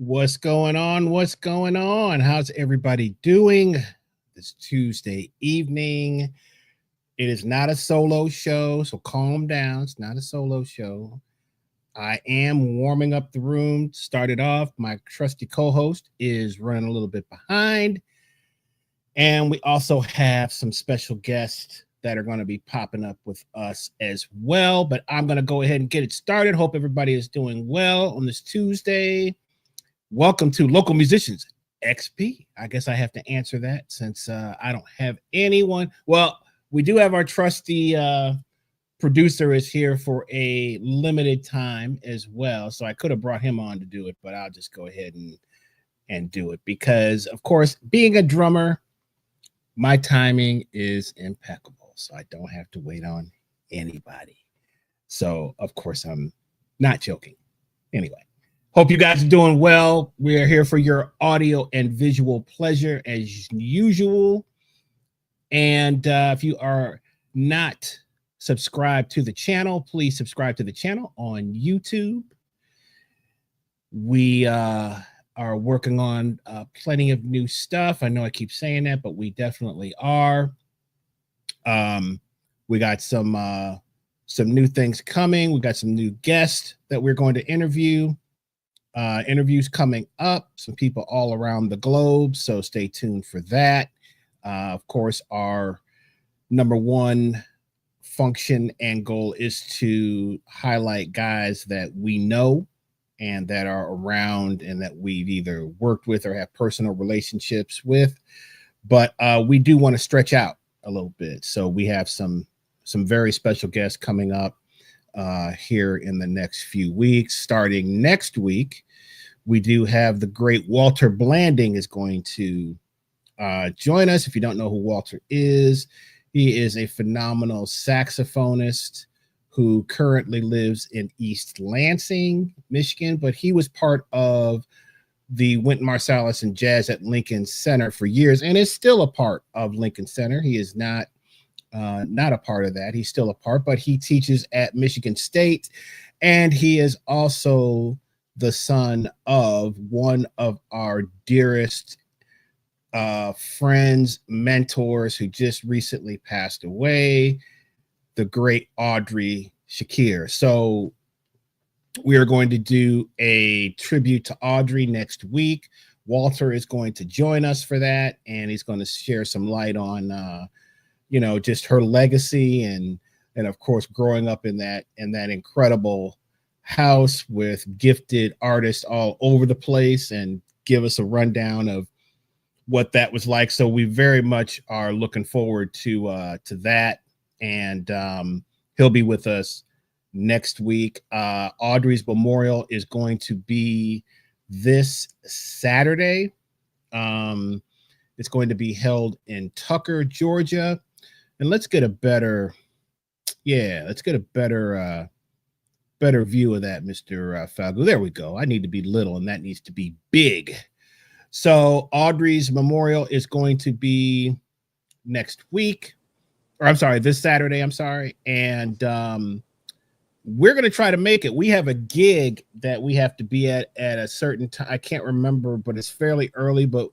What's going on? What's going on? How's everybody doing this Tuesday evening? It is not a solo show, so calm down. It's not a solo show. I am warming up the room. Started off. My trusty co-host is running a little bit behind. And we also have some special guests that are going to be popping up with us as well. But I'm going to go ahead and get it started. Hope everybody is doing well on this Tuesday. Welcome to Local Musicians XP. I guess I have to answer that since I don't have anyone. Well, we do have our trusty producer is here for a limited time as well. So I could have brought him on to do it, but I'll just go ahead and do it because, of course, being a drummer, my timing is impeccable. So I don't have to wait on anybody. So, of course, I'm not joking. Anyway. Hope you guys are doing well. We're here for your audio and visual pleasure as usual. And if you are not subscribed to the channel, please subscribe to the channel on YouTube. We are working on plenty of new stuff. I know I keep saying that, but we definitely are. We got some new things coming. We got some new guests that we're going to interview. Interviews coming up, some people all around the globe, so stay tuned for that. Of course, our number one function and goal is to highlight guys that we know and that are around and that we've either worked with or have personal relationships with, but we do want to stretch out a little bit. So we have some very special guests coming up here in the next few weeks. Starting next week, we do have the great Walter Blanding is going to join us. If you don't know who Walter is, he is a phenomenal saxophonist who currently lives in East Lansing, Michigan, but he was part of the Wynton Marsalis and Jazz at Lincoln Center for years and is still a part of Lincoln Center. He is not a part of that. He's still a part, but he teaches at Michigan State, and he is also the son of one of our dearest friends, mentors who just recently passed away, the great Audrey Shakir. So we are going to do a tribute to Audrey next week. Walter is going to join us for that, and he's going to share some light on just her legacy and of course growing up in that incredible house with gifted artists all over the place, and give us a rundown of what that was like. So we very much are looking forward to that, and he'll be with us next week. Audrey's memorial is going to be this Saturday. It's going to be held in Tucker, Georgia. And let's get a better view of that, Mr. Falgo. There we go. I need to be little and that needs to be big. So Audrey's memorial is going to be next week, or I'm sorry, this Saturday, And we're going to try to make it. We have a gig that we have to be at a certain time. I can't remember, but it's fairly early, but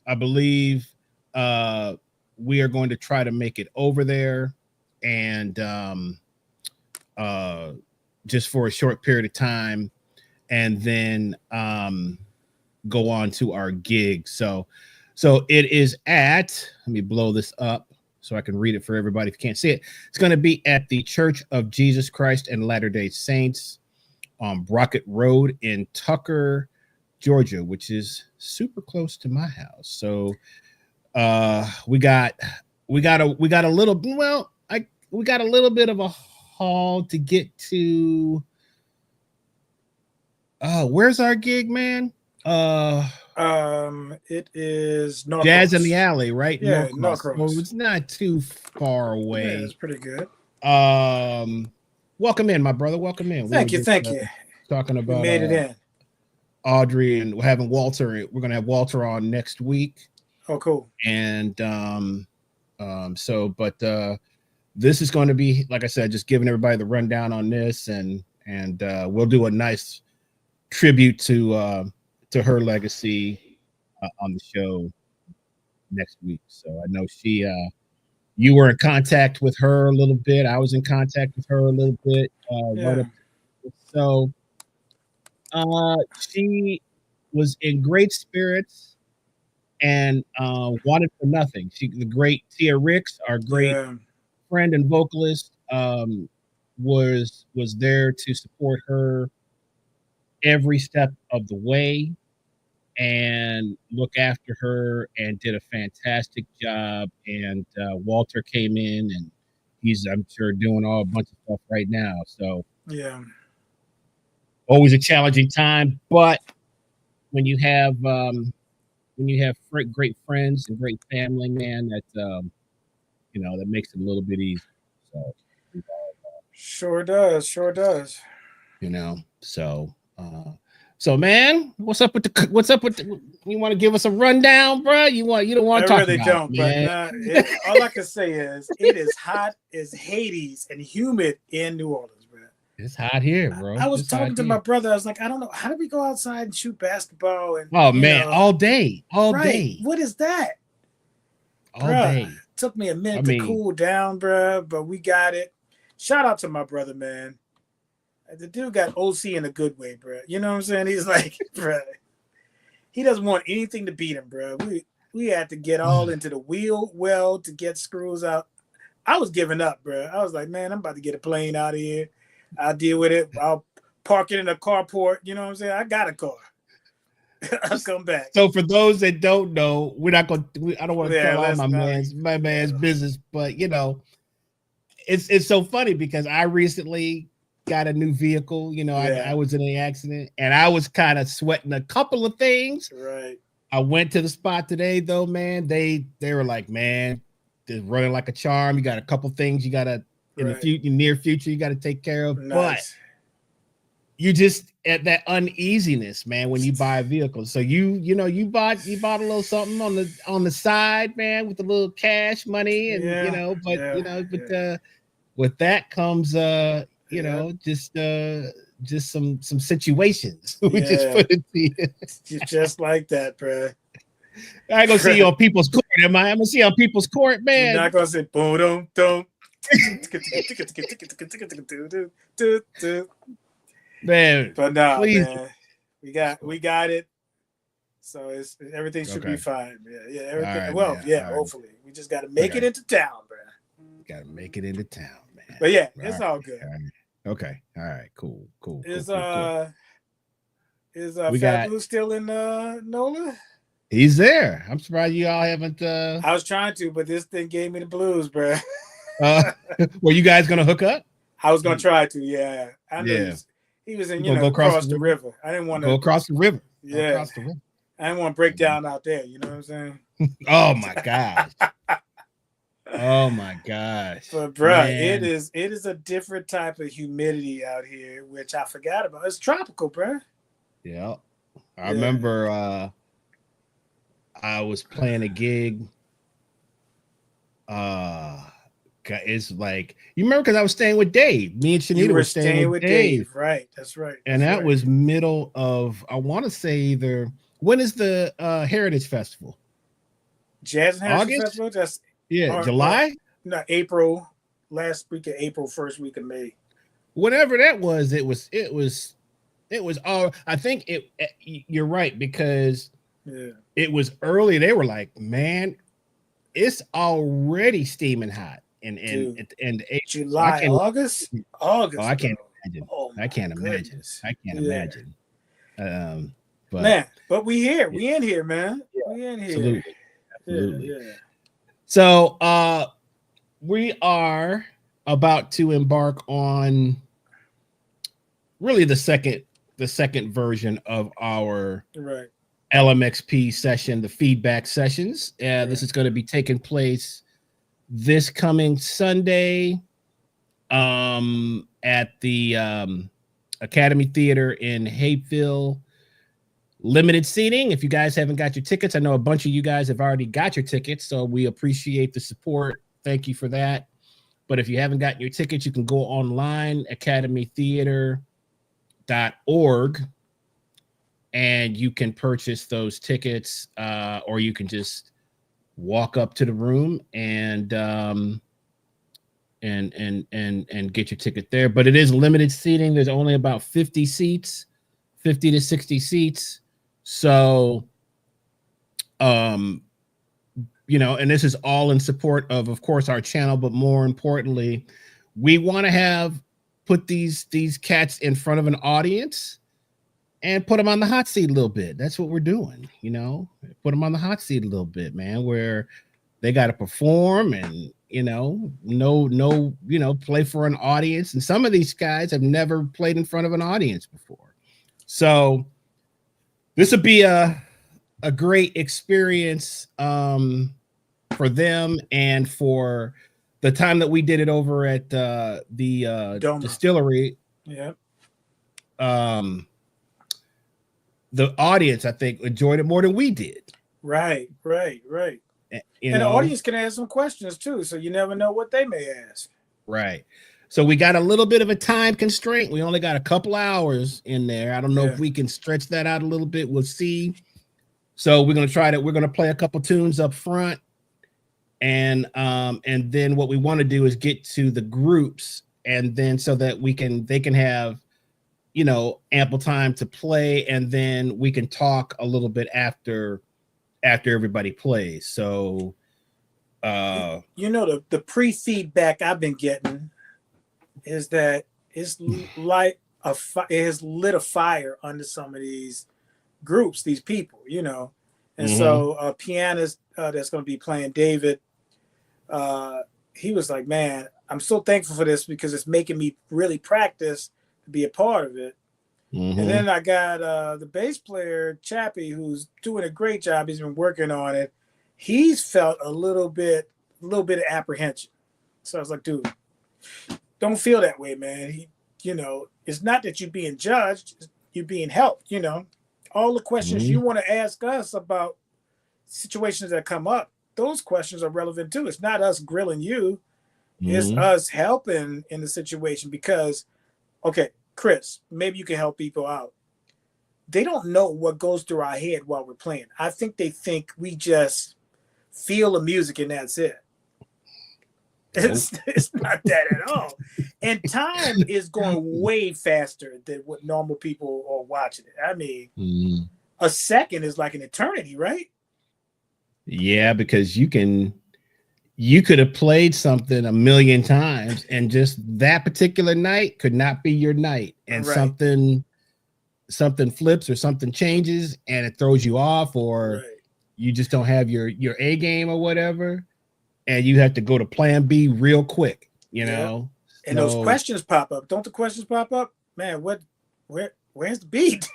I believe we are going to try to make it over there and just for a short period of time, and then go on to our gig. So it is at, let me blow this up so I can read it for everybody if you can't see it. It's going to be at the Church of Jesus Christ and Latter-day Saints on Brockett Road in Tucker, Georgia, which is super close to my house. So we got a little bit of a haul to get to. Where's our gig, man? It is Norcross. Jazz in the Alley, right? Yeah, Norcross. Well, it's not too far away. Yeah, it's pretty good. Welcome in, my brother. Welcome in. Thank you. Talking about we made it in. Audrey, and we're having Walter. We're gonna have Walter on next week. Oh, cool. And this is going to be, like I said, just giving everybody the rundown on this, and we'll do a nice tribute to to her legacy on the show next week. So I know you were in contact with her a little bit. I was in contact with her a little bit. Yeah. So she was in great spirits and wanted for nothing. The great Tia Ricks, our great Yeah. friend and vocalist, was there to support her every step of the way and look after her, and did a fantastic job. And Walter came in, and he's, I'm sure, doing a bunch of stuff right now. So Yeah. always a challenging time, but when you have great friends and great family, man, that that makes it a little bit easier. So Sure does. Sure does. So man, what's up with you want to give us a rundown, bro? You don't want I to talk really about don't, it, but man. all I can say is it is hot as Hades and humid in New Orleans, bro. It's hot here, bro. I was It's hot talking to here. my brother. I was like, I don't know, how do we go outside and shoot basketball? And Oh man, all day. right? What is that, All bruh? day. Took me a minute to cool down, bruh, but we got it. Shout out to my brother, man. The dude got OC in a good way, bruh. You know what I'm saying? He's like, bruh, he doesn't want anything to beat him, bruh. We had to get all into the wheel well to get screws out. I was giving up, bruh. I was like, man, I'm about to get a plane out of here. I'll deal with it. I'll park it in a carport. You know what I'm saying? I got a car. I'll come back. So for those that don't know, we're not going. I don't want to tell all my man's business, but it's so funny because I recently got a new vehicle. I was in an accident and I was kind of sweating a couple of things. Right. I went to the spot today, though, man. They were like, man, they're running like a charm. You got a couple things you got to in the near future you got to take care of, but you just at that uneasiness, man, when you buy a vehicle. So you bought a little something on the side, man, with a little cash money, and with that comes just some situations. We just put it to you. Just like that, bro. I ain't gonna see you on People's Court, am I? I'm gonna see you on People's Court, man. You're not gonna say boom dum. Man, but no, man, we got it. So everything should be fine. Yeah, everything. Right, hopefully we just got to make it into town, bro. Got to make it into town, man. But yeah, it's all good. Okay, all right, cool. Is Fat Blue still in NOLA? He's there. I'm surprised you all haven't. I was trying to, but this thing gave me the blues, bro. Were you guys gonna hook up? I was gonna try to. Yeah, I know he was in. Go across the river. I didn't want to go across the river. Yeah, across the river. I didn't want to break down out there. You know what I'm saying? Oh my gosh. Oh my gosh. But bruh, it is a different type of humidity out here, which I forgot about. It's tropical, bruh. Yeah. I remember I was playing a gig. It's like, you remember, because I was staying with Dave. Me and Shanita were staying with Dave. Right. That's right. And that was middle of, I want to say either, when is the Heritage Festival? Jazz and Heritage Festival? That's July? No, April. Last week of April, first week of May. Whatever that was, it was all, I think you're right, because it was early. They were like, man, it's already steaming hot. And July, August. Oh, I can't imagine. I can't imagine. But man, but we here. We in here, man. We in here. Absolutely. Yeah. So we are about to embark on really the second version of our LMXP session, the feedback sessions. This is going to be taking place this coming Sunday at the Academy Theater in Hapeville. Limited seating. If you guys haven't got your tickets, I know a bunch of you guys have already got your tickets, so we appreciate the support. Thank you for that. But if you haven't gotten your tickets, you can go online, academytheater.org, and you can purchase those tickets, or you can just walk up to the room and get your ticket there. But it is limited seating. There's only about 50 seats, 50 to 60 seats. So, you know, and this is all in support of course, our channel, but more importantly, we want to put these cats in front of an audience and put them on the hot seat a little bit. That's what we're doing, you know, put them on the hot seat a little bit, man, where they got to perform and, you know, play for an audience. And some of these guys have never played in front of an audience before. So this would be a great experience for them and for the time that we did it over at the distillery. Yeah. The audience, I think, enjoyed it more than we did. Right. And the audience can ask some questions too, so you never know what they may ask. Right. So we got a little bit of a time constraint. We only got a couple hours in there. I don't know if we can stretch that out a little bit. We'll see. So we're going to try that. We're going to play a couple tunes up front. And then what we want to do is get to the groups, and then so that they can have, you know, ample time to play, and then we can talk a little bit after everybody plays. So you know, the pre-feedback I've been getting is that it's like it has lit a fire under some of these groups, these people, you know. And so a pianist that's going to be playing, David, he was like, man, I'm so thankful for this because it's making me really practice to be a part of it. And then I got the bass player, Chappie, who's doing a great job. He's been working on it. He's felt a little bit of apprehension. So I was like, dude, don't feel that way, man. You know, it's not that you're being judged, you're being helped, you know. All the questions you want to ask us about situations that come up, those questions are relevant too. It's not us grilling you. It's us helping in the situation because, okay, Chris, maybe you can help people out. They don't know what goes through our head while we're playing. I think they think we just feel the music and that's it. It's not that at all. And time is going way faster than what normal people are watching it. I mean, a second is like an eternity, right? Yeah, because you could have played something a million times and just that particular night could not be your night, and something flips or something changes and it throws you off, or you just don't have your A game or whatever, and you have to go to plan B real quick, you know. And those questions pop up. Don't the questions pop up? Man, where's the beat?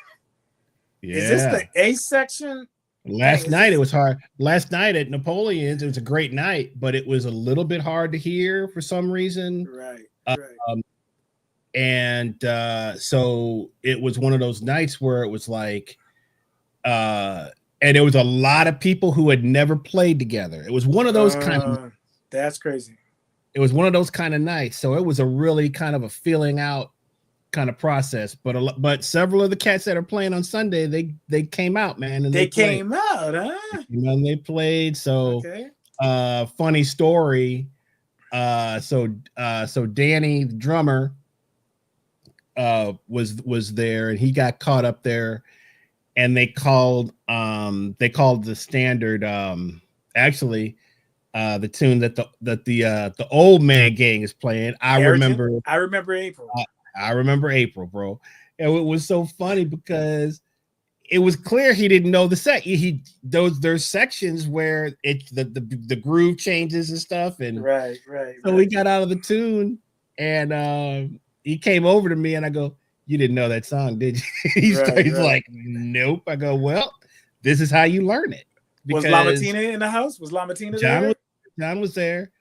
Is this the A section? Last night it was hard. Last night at Napoleon's, it was a great night, but it was a little bit hard to hear for some reason. And so it was one of those nights where it was like, and there was a lot of people who had never played together. It was one of those kind of. That's crazy. It was one of those kind of nights. So it was a really kind of a feeling out kind of process. But several of the cats that are playing on Sunday, they came out, man, and they came out, huh? And they played. So funny story. So Danny, the drummer, was there, and he got caught up there, and they called the standard actually the tune that the old man gang is playing. I remember April. I remember April, bro. And it was so funny because it was clear he didn't know the set. There's sections where the groove changes and stuff, and so we got out of the tune, and he came over to me, and I go, "You didn't know that song, did you?" He's like, "Nope." I go, "Well, this is how you learn it." Was LaMartina in the house? Was LaMartina there? John was there.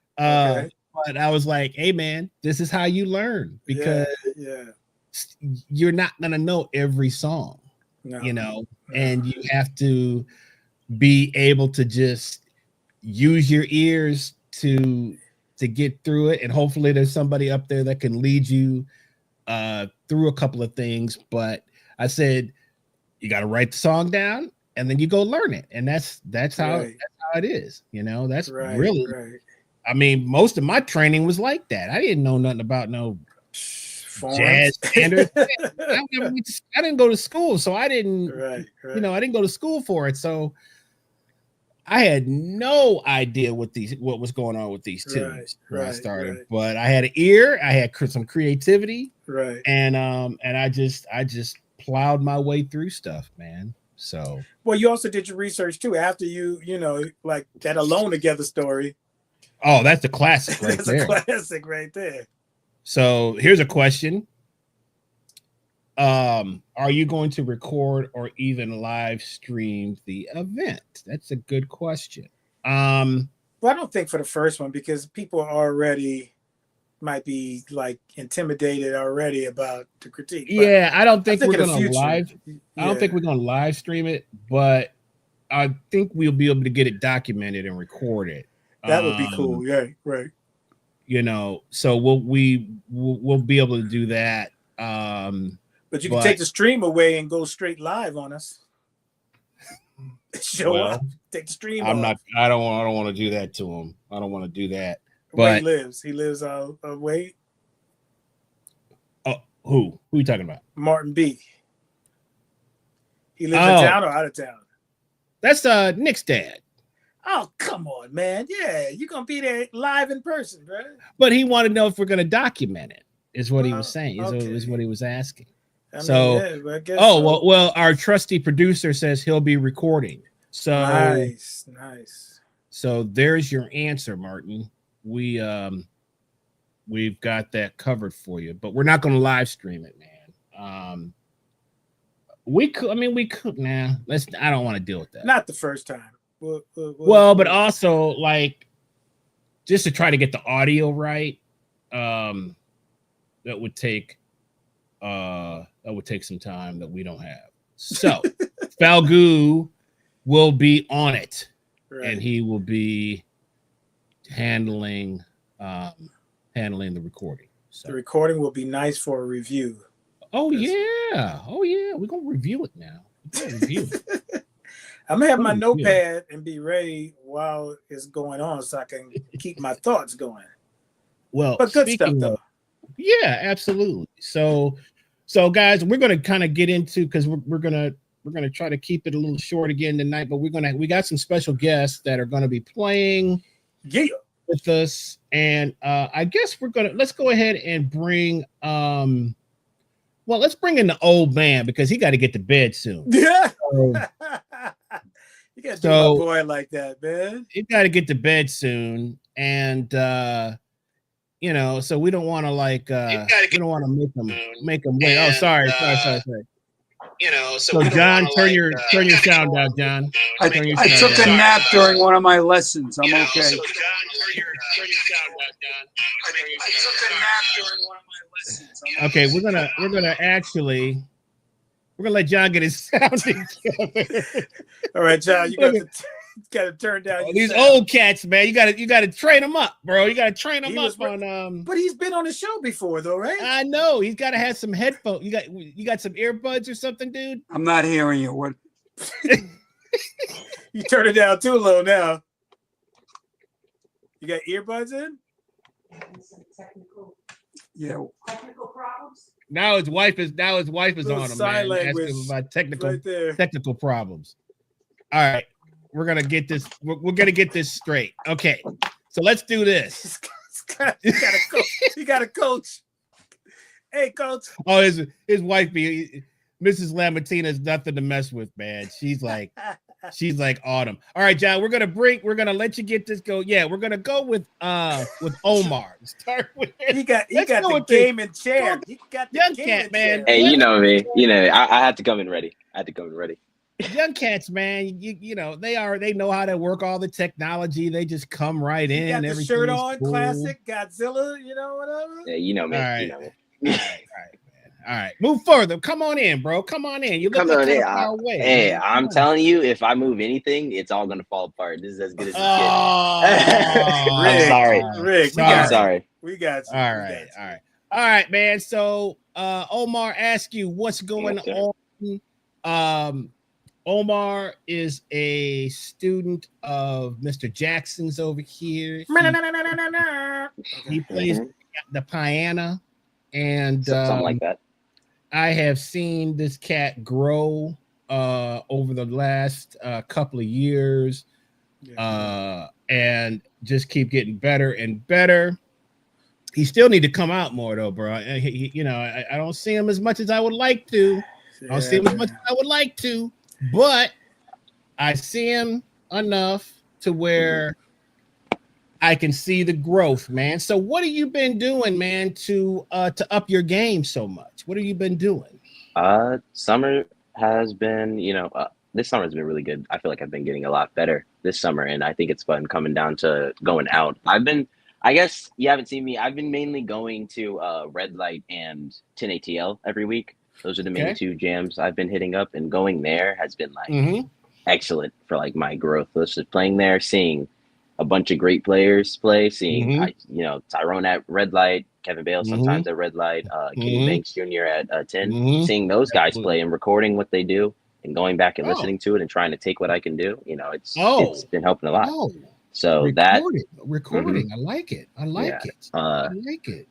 But I was like, "Hey, man, this is how you learn, because you're not gonna know every song, you know, and you have to be able to just use your ears to get through it, and hopefully there's somebody up there that can lead you through a couple of things." But I said, you got to write the song down, and then you go learn it, and that's how it is. That's really. Right. I mean, most of my training was like that. I didn't know nothing about no jazz standards. I didn't go to school, so I didn't. Right. I didn't go to school for it, so I had no idea what was going on with these tunes when I started. Right. But I had an ear, I had some creativity, right, and I just plowed my way through stuff, man. So well, you also did your research too after you like that Alone Together story. Oh, that's a classic right there. That's a classic right there. So here's a question. Are you going to record or even live stream the event? That's a good question. Well, I don't think for the first one, because people already might be like intimidated already about the critique. Yeah, I don't think we're going to live. I don't think we're going to live stream it, but I think we'll be able to get it documented and record it. That would be cool. Yeah, right. So we'll be able to do that. But you can take the stream away and go straight live on us. Show up, take the stream. I don't want to do that to him. I don't want to do that. Where he lives. He lives away. Oh, who are you talking about? Martin B. He lives in town or out of town? That's Nick's dad. Oh, come on, man. Yeah, you're gonna be there live in person, right? But he wanted to know if we're gonna document it, is what he was saying. Is what he was asking. I mean, I guess well, our trusty producer says he'll be recording. So nice. So there's your answer, Martin. We've got that covered for you, but we're not going to live stream it, man. We could. Nah, I don't want to deal with that. Not the first time. But also like just to try to get the audio right. That would take some time that we don't have. So Falgu will be on it, and he will be handling the recording. So the recording will be nice for a review. Oh yeah, we're gonna review it now. I'm gonna have my notepad and be ready while it's going on, so I can keep my thoughts going. Well, but good stuff though. Yeah, absolutely. So guys, we're gonna kind of get into, because we're gonna try to keep it a little short again tonight, but we got some special guests that are gonna be playing with us, and I guess let's go ahead and bring let's bring in the old man, because he got to get to bed soon. Yeah. You gotta do my boy like that, man. He got to get to bed soon, and so we don't want to we don't want to make him wait. Oh, sorry. So John, turn your sound down, John. I took a nap during one of my lessons. I'm okay. So John, turn your sound down, John. I took a nap during one of my lessons. Okay, we're gonna let John get his sound together. All right, John, you got to turn down these old cats, man. You got to train them up, bro. You got to train them up on. But he's been on the show before, though, right? I know. He's got to have some headphones. You got some earbuds or something, dude? I'm not hearing you. What? You turn it down too low now. You got earbuds in? Technical problems. Now his wife is on him, man. Asking him about technical problems. All right, we're gonna get this. We're gonna get this straight. Okay, so let's do this. You got a coach. Hey, coach. Oh, his wife be Mrs. Lamatina is nothing to mess with, man. She's like Autumn. All right, John, we're gonna let you get this go. Yeah, we're gonna go with Omar. Start with he got the gaming chair. He got the young cat, man. Hey, you know me. I had to come in ready. Young cats, man. You know they know how to work all the technology. They just come right in. Got the shirt on, cool. Classic Godzilla. Whatever. Yeah, you know me. All right. You know me. All right. All right, move further. Come on in, bro. Come on in. You look far away. Hey, I'm telling you, if I move anything, it's all gonna fall apart. This is as good as it gets. I'm sorry, Rick. I'm sorry. We got you. All right, man. So, Omar asked you what's going on Omar is a student of Mr. Jackson's over here. He plays the piano, and something like that. I have seen this cat grow over the last couple of years, and just keep getting better and better. He still need to come out more though, bro. I don't see him as much as I would like to. I don't see him as much as I would like to, but I see him enough to where I can see the growth, man. So what have you been doing, man, to up your game so much? What have you been doing? Summer has been, this summer has been really good. I feel like I've been getting a lot better this summer, and I think it's fun coming down to going out. I guess you haven't seen me. I've been mainly going to Red Light and 10 ATL every week. Those are the main two jams I've been hitting up, and going there has been like excellent for like my growth. So just playing there, seeing a bunch of great players play, seeing Tyrone at Red Light, Kevin Bale sometimes at Red Light, Kenny Banks Jr. at 10, seeing those guys play and recording what they do and going back and listening to it and trying to take what I can do. It's been helping a lot. So recording, I like it. I like it.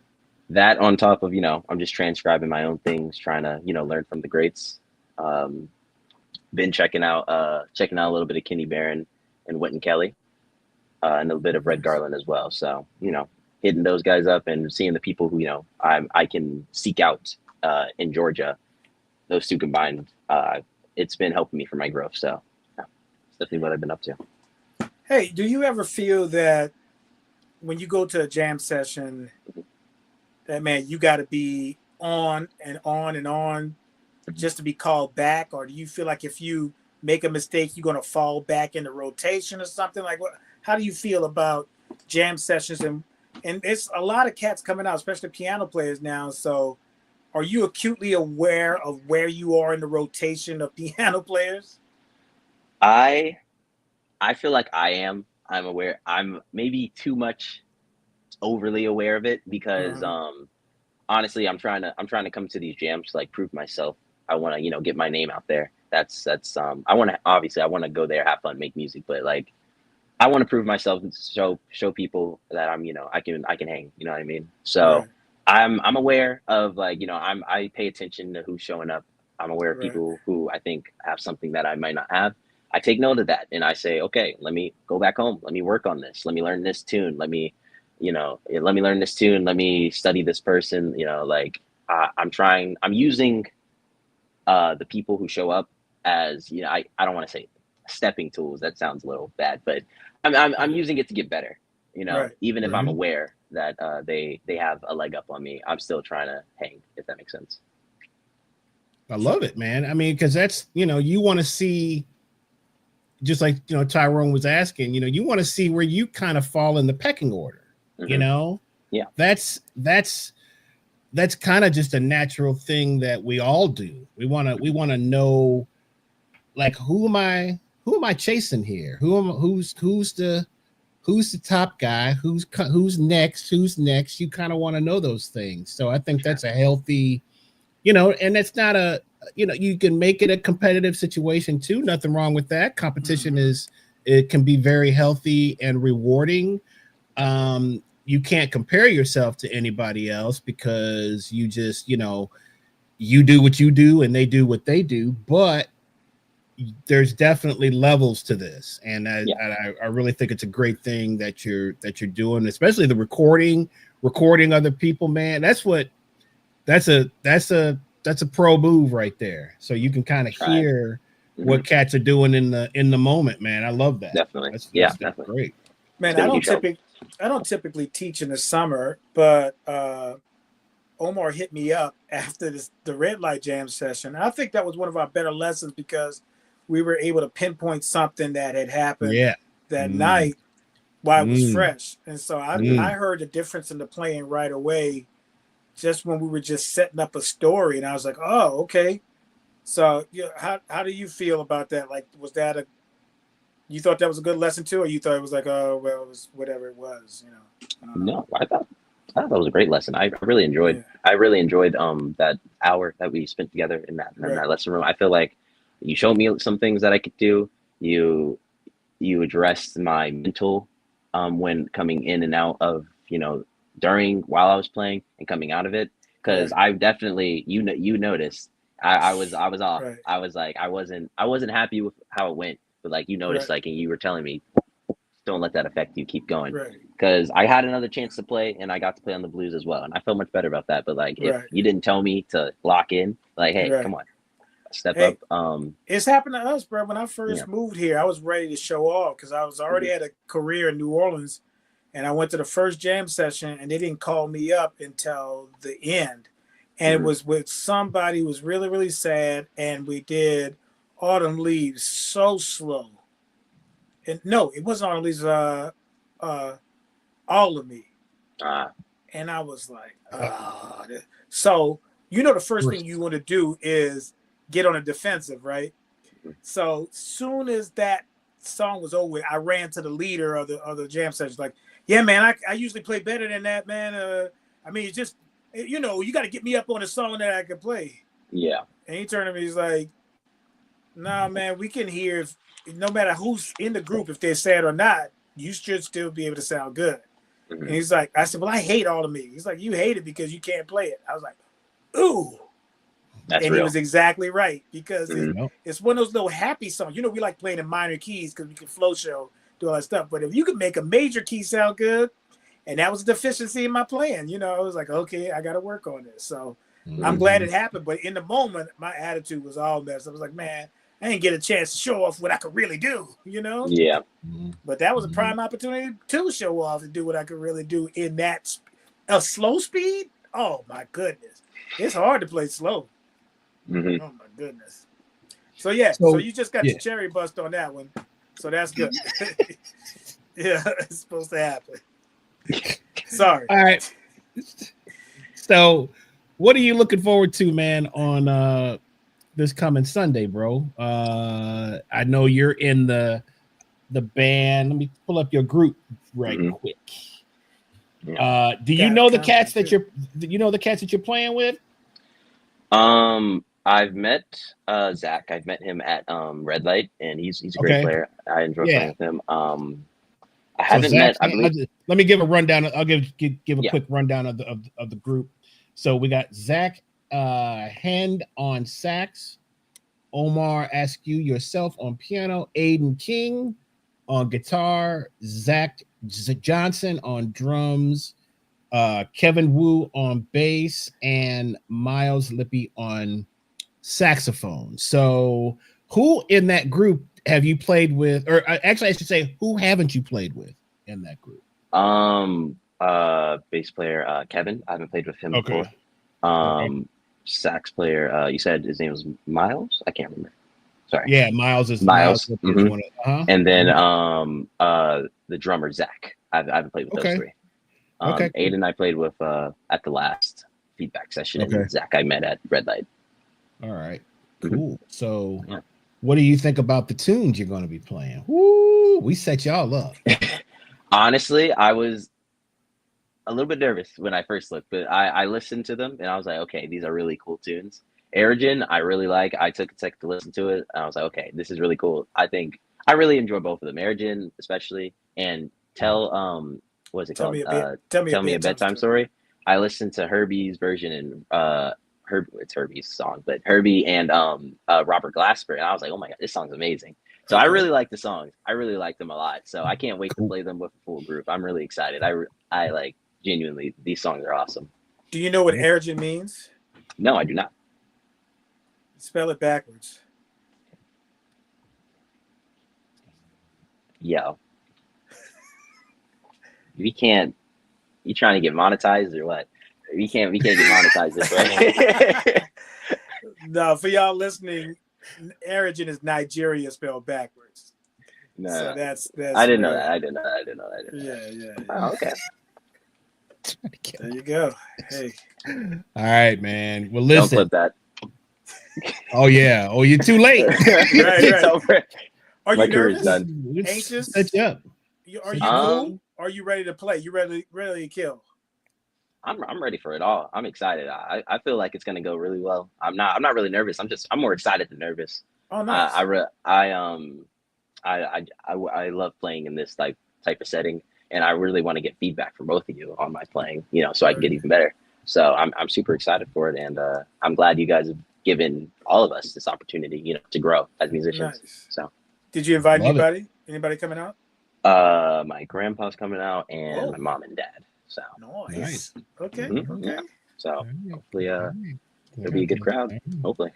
That on top of, I'm just transcribing my own things, trying to, learn from the greats. Been checking out a little bit of Kenny Barron and Wynton Kelly, and a bit of Red Garland as well. So, hitting those guys up and seeing the people who, I can seek out in Georgia, those two combined, it's been helping me for my growth. So it's definitely what I've been up to. Hey, do you ever feel that when you go to a jam session that, man, you got to be on and on and on just to be called back? Or do you feel like if you make a mistake, you're going to fall back into rotation or something? Like, how do you feel about jam sessions? And it's a lot of cats coming out, especially piano players now. So are you acutely aware of where you are in the rotation of piano players? I feel like I'm aware. I'm maybe too much overly aware of it because honestly, I'm trying to come to these jams to like prove myself. I want to, get my name out there. That's I want to go there, have fun, make music, but like I want to prove myself and show people that I'm, I can hang, you know what I mean? So I'm aware of like, I pay attention to who's showing up. I'm aware of people who I think have something that I might not have. I take note of that and I say, okay, let me go back home. Let me work on this. Let me learn this tune. Let me learn this tune. Let me study this person. I'm using the people who show up as, I don't want to say stepping tools. That sounds a little bad, but I'm using it to get better. Even if I'm aware that they have a leg up on me, I'm still trying to hang, if that makes sense. I love it, man. I mean, because that's, you want to see, just like, Tyrone was asking, you want to see where you kind of fall in the pecking order, Yeah. That's kind of just a natural thing that we all do. We want to know, like, who am I chasing here? Who's the top guy? Who's next? You kind of want to know those things. So I think that's a healthy, and it's not a, you can make it a competitive situation too. Nothing wrong with that. Competition it can be very healthy and rewarding. You can't compare yourself to anybody else because you just, you do what you do and they do what they do, but there's definitely levels to this. And I really think it's a great thing that you're doing, especially the recording other people, man. That's a pro move right there. So you can kind of hear what cats are doing in the moment, man. I love that. Definitely. That's definitely great. Man, I don't typically teach in the summer, but Omar hit me up after the Red Light Jam session. And I think that was one of our better lessons because we were able to pinpoint something that had happened that night while it was fresh. And so I heard the difference in the playing right away just when we were just setting up a story. And I was like, oh, okay. So how do you feel about that? Like, was that you thought that was a good lesson too? Or you thought it was like, oh, well, it was whatever it was, No, I thought that was a great lesson. I really enjoyed that hour that we spent together in that lesson room. I feel like you showed me some things that I could do. You addressed my mental when coming in and out of, while I was playing and coming out of it. Because I definitely, you noticed I was off. Right. I was like, I wasn't happy with how it went. But like, you noticed, like, and you were telling me, don't let that affect you. Keep going. Right. Because I had another chance to play, and I got to play on the Blues as well, and I felt much better about that. But like, if you didn't tell me to lock in, like, hey, come on, step up. It's happened to us, bro. When I first moved here, I was ready to show off because I was already had a career in New Orleans, and I went to the first jam session, and they didn't call me up until the end, and it was with somebody who was really, really sad, and we did Autumn Leaves so slow. And no, it wasn't Autumn Leaves. All of Me. And I was like, so the first thing you want to do is get on a defensive, right? So soon as that song was over, I ran to the leader of the jam session, like, yeah, man, I usually play better than that, man. I mean, it's just, you got to get me up on a song that I can play. Yeah. And he turned to me, he's like, nah, man, we can hear no matter who's in the group, if they're sad or not, you should still be able to sound good. And he's like, I said, well, I hate All of Me. He's like, you hate it because you can't play it. I was like, ooh. That's and real. He was exactly right because it's one of those little happy songs. We like playing in minor keys because we can flow show, do all that stuff. But if you could make a major key sound good, and that was a deficiency in my playing, I was like, okay, I got to work on this. So I'm glad it happened. But in the moment, my attitude was all messed. I was like, man, I didn't get a chance to show off what I could really do, Yeah. But that was a prime opportunity to show off and do what I could really do in that a slow speed. Oh my goodness, it's hard to play slow. Oh my goodness. So you just got the cherry bust on that one. So that's good. Yeah, it's supposed to happen. Sorry. All right. So, what are you looking forward to, man, on this coming Sunday, bro? I know you're in the band. Let me pull up your group right quick. Do you know the cats that you're playing with? I've met Zach. I've met him at Red Light, and he's a great player. I enjoy playing with him. I haven't met. I believe. Let me give a rundown. I'll give a quick rundown of the group. So we got Zach Hand on sax, Omar Askew yourself on piano, Aiden King on guitar, Zach Johnson on drums, Kevin Wu on bass, and Miles Lippy on saxophone. So who in that group have you played with, or actually I should say, who haven't you played with in that group? Bass player Kevin. I haven't played with him before. Sax player, you said his name was Miles? I can't remember. Sorry. Yeah, Miles is Miles. One And then the drummer Zach. I haven't played with those three. Aiden I played with at the last feedback session, and Zach I met at Red Light. All right, cool. So what do you think about the tunes you're going to be playing? Woo, we set y'all up. Honestly, I was a little bit nervous when I first looked, but I listened to them and I was like, okay, these are really cool tunes. Origin, I really like. I took a sec to listen to it, and I was like, okay, this is really cool. I think I really enjoy both of them. Origin, especially, and what's it called? Tell me a bedtime story. I listened to Herbie's version and it's Herbie's song, but Herbie and Robert Glasper, and I was like, oh my god, this song's amazing. So I really like the songs. I really like them a lot. So I can't wait to play them with a full group. I'm really excited. I like genuinely, these songs are awesome. Do you know what Origin means? No, I do not. Spell it backwards. Yo. We can't. You trying to get monetized or what? We can't get monetized this way. No, for y'all listening, Origin is Nigeria spelled backwards. No, so that's I didn't know that. I didn't know that. Yeah. Oh, okay. There you go. Hey. All right, man. Well, listen. Don't flip that. Oh yeah. Oh, you're too late. Right. Over. Are My you career's nervous? done. Anxious? Set you up. Are you cool? Are you ready to play? You ready to kill? I'm ready for it all. I'm excited. I feel like it's gonna go really well. I'm not really nervous. I'm more excited than nervous. Oh, nice. I love playing in this type of setting, and I really want to get feedback from both of you on my playing, so I can get even better. So I'm super excited for it, and I'm glad you guys have given all of us this opportunity, to grow as musicians. Nice. So, did you invite Love it. anybody? Anybody coming out? My grandpa's coming out, and my mom and dad. So nice. Okay. Mhm. Okay. Yeah. So hopefully, All right. it'll be a good crowd. Hopefully.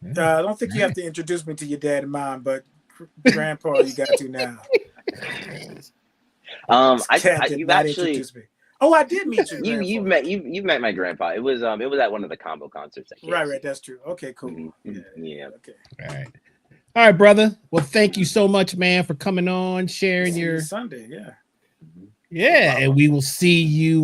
I don't think you have to introduce me to your dad and mom, but grandpa, you got to now. You've actually introduced me. Oh, I did meet your you've met my grandpa. It was at one of the combo concerts. Right. That's true. Okay, cool. Mm-hmm. Yeah. Okay. All right, brother. Well, thank you so much, man, for coming on, sharing your Sunday. Yeah. Yeah, and we will see you.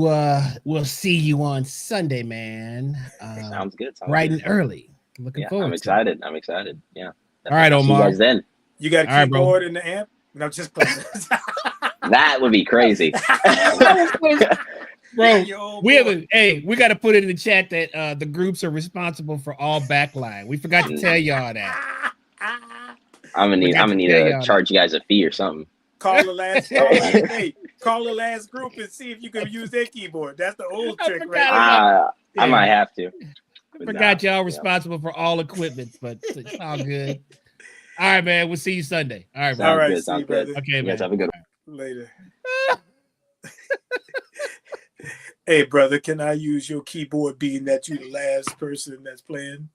We'll see you on Sunday, man. Sounds good. Bright and early. Looking forward. I'm excited. I'm excited. Yeah. All right, Omar. See you guys then. You got a keyboard and the amp? No, just playing. That would be crazy. Bro, we got to put it in the chat that the groups are responsible for all backline. We forgot to tell y'all that. I'm gonna need to charge you guys a fee or something. Call the last group and see if you can use their keyboard. That's the old trick, right? I might have to. I forgot y'all responsible for all equipment, but it's all good. All right, man. We'll see you Sunday. All right, bro. All right, see you, brother. Okay, man. Guys have a good one. Later. Hey, brother, can I use your keyboard being that you're the last person that's playing?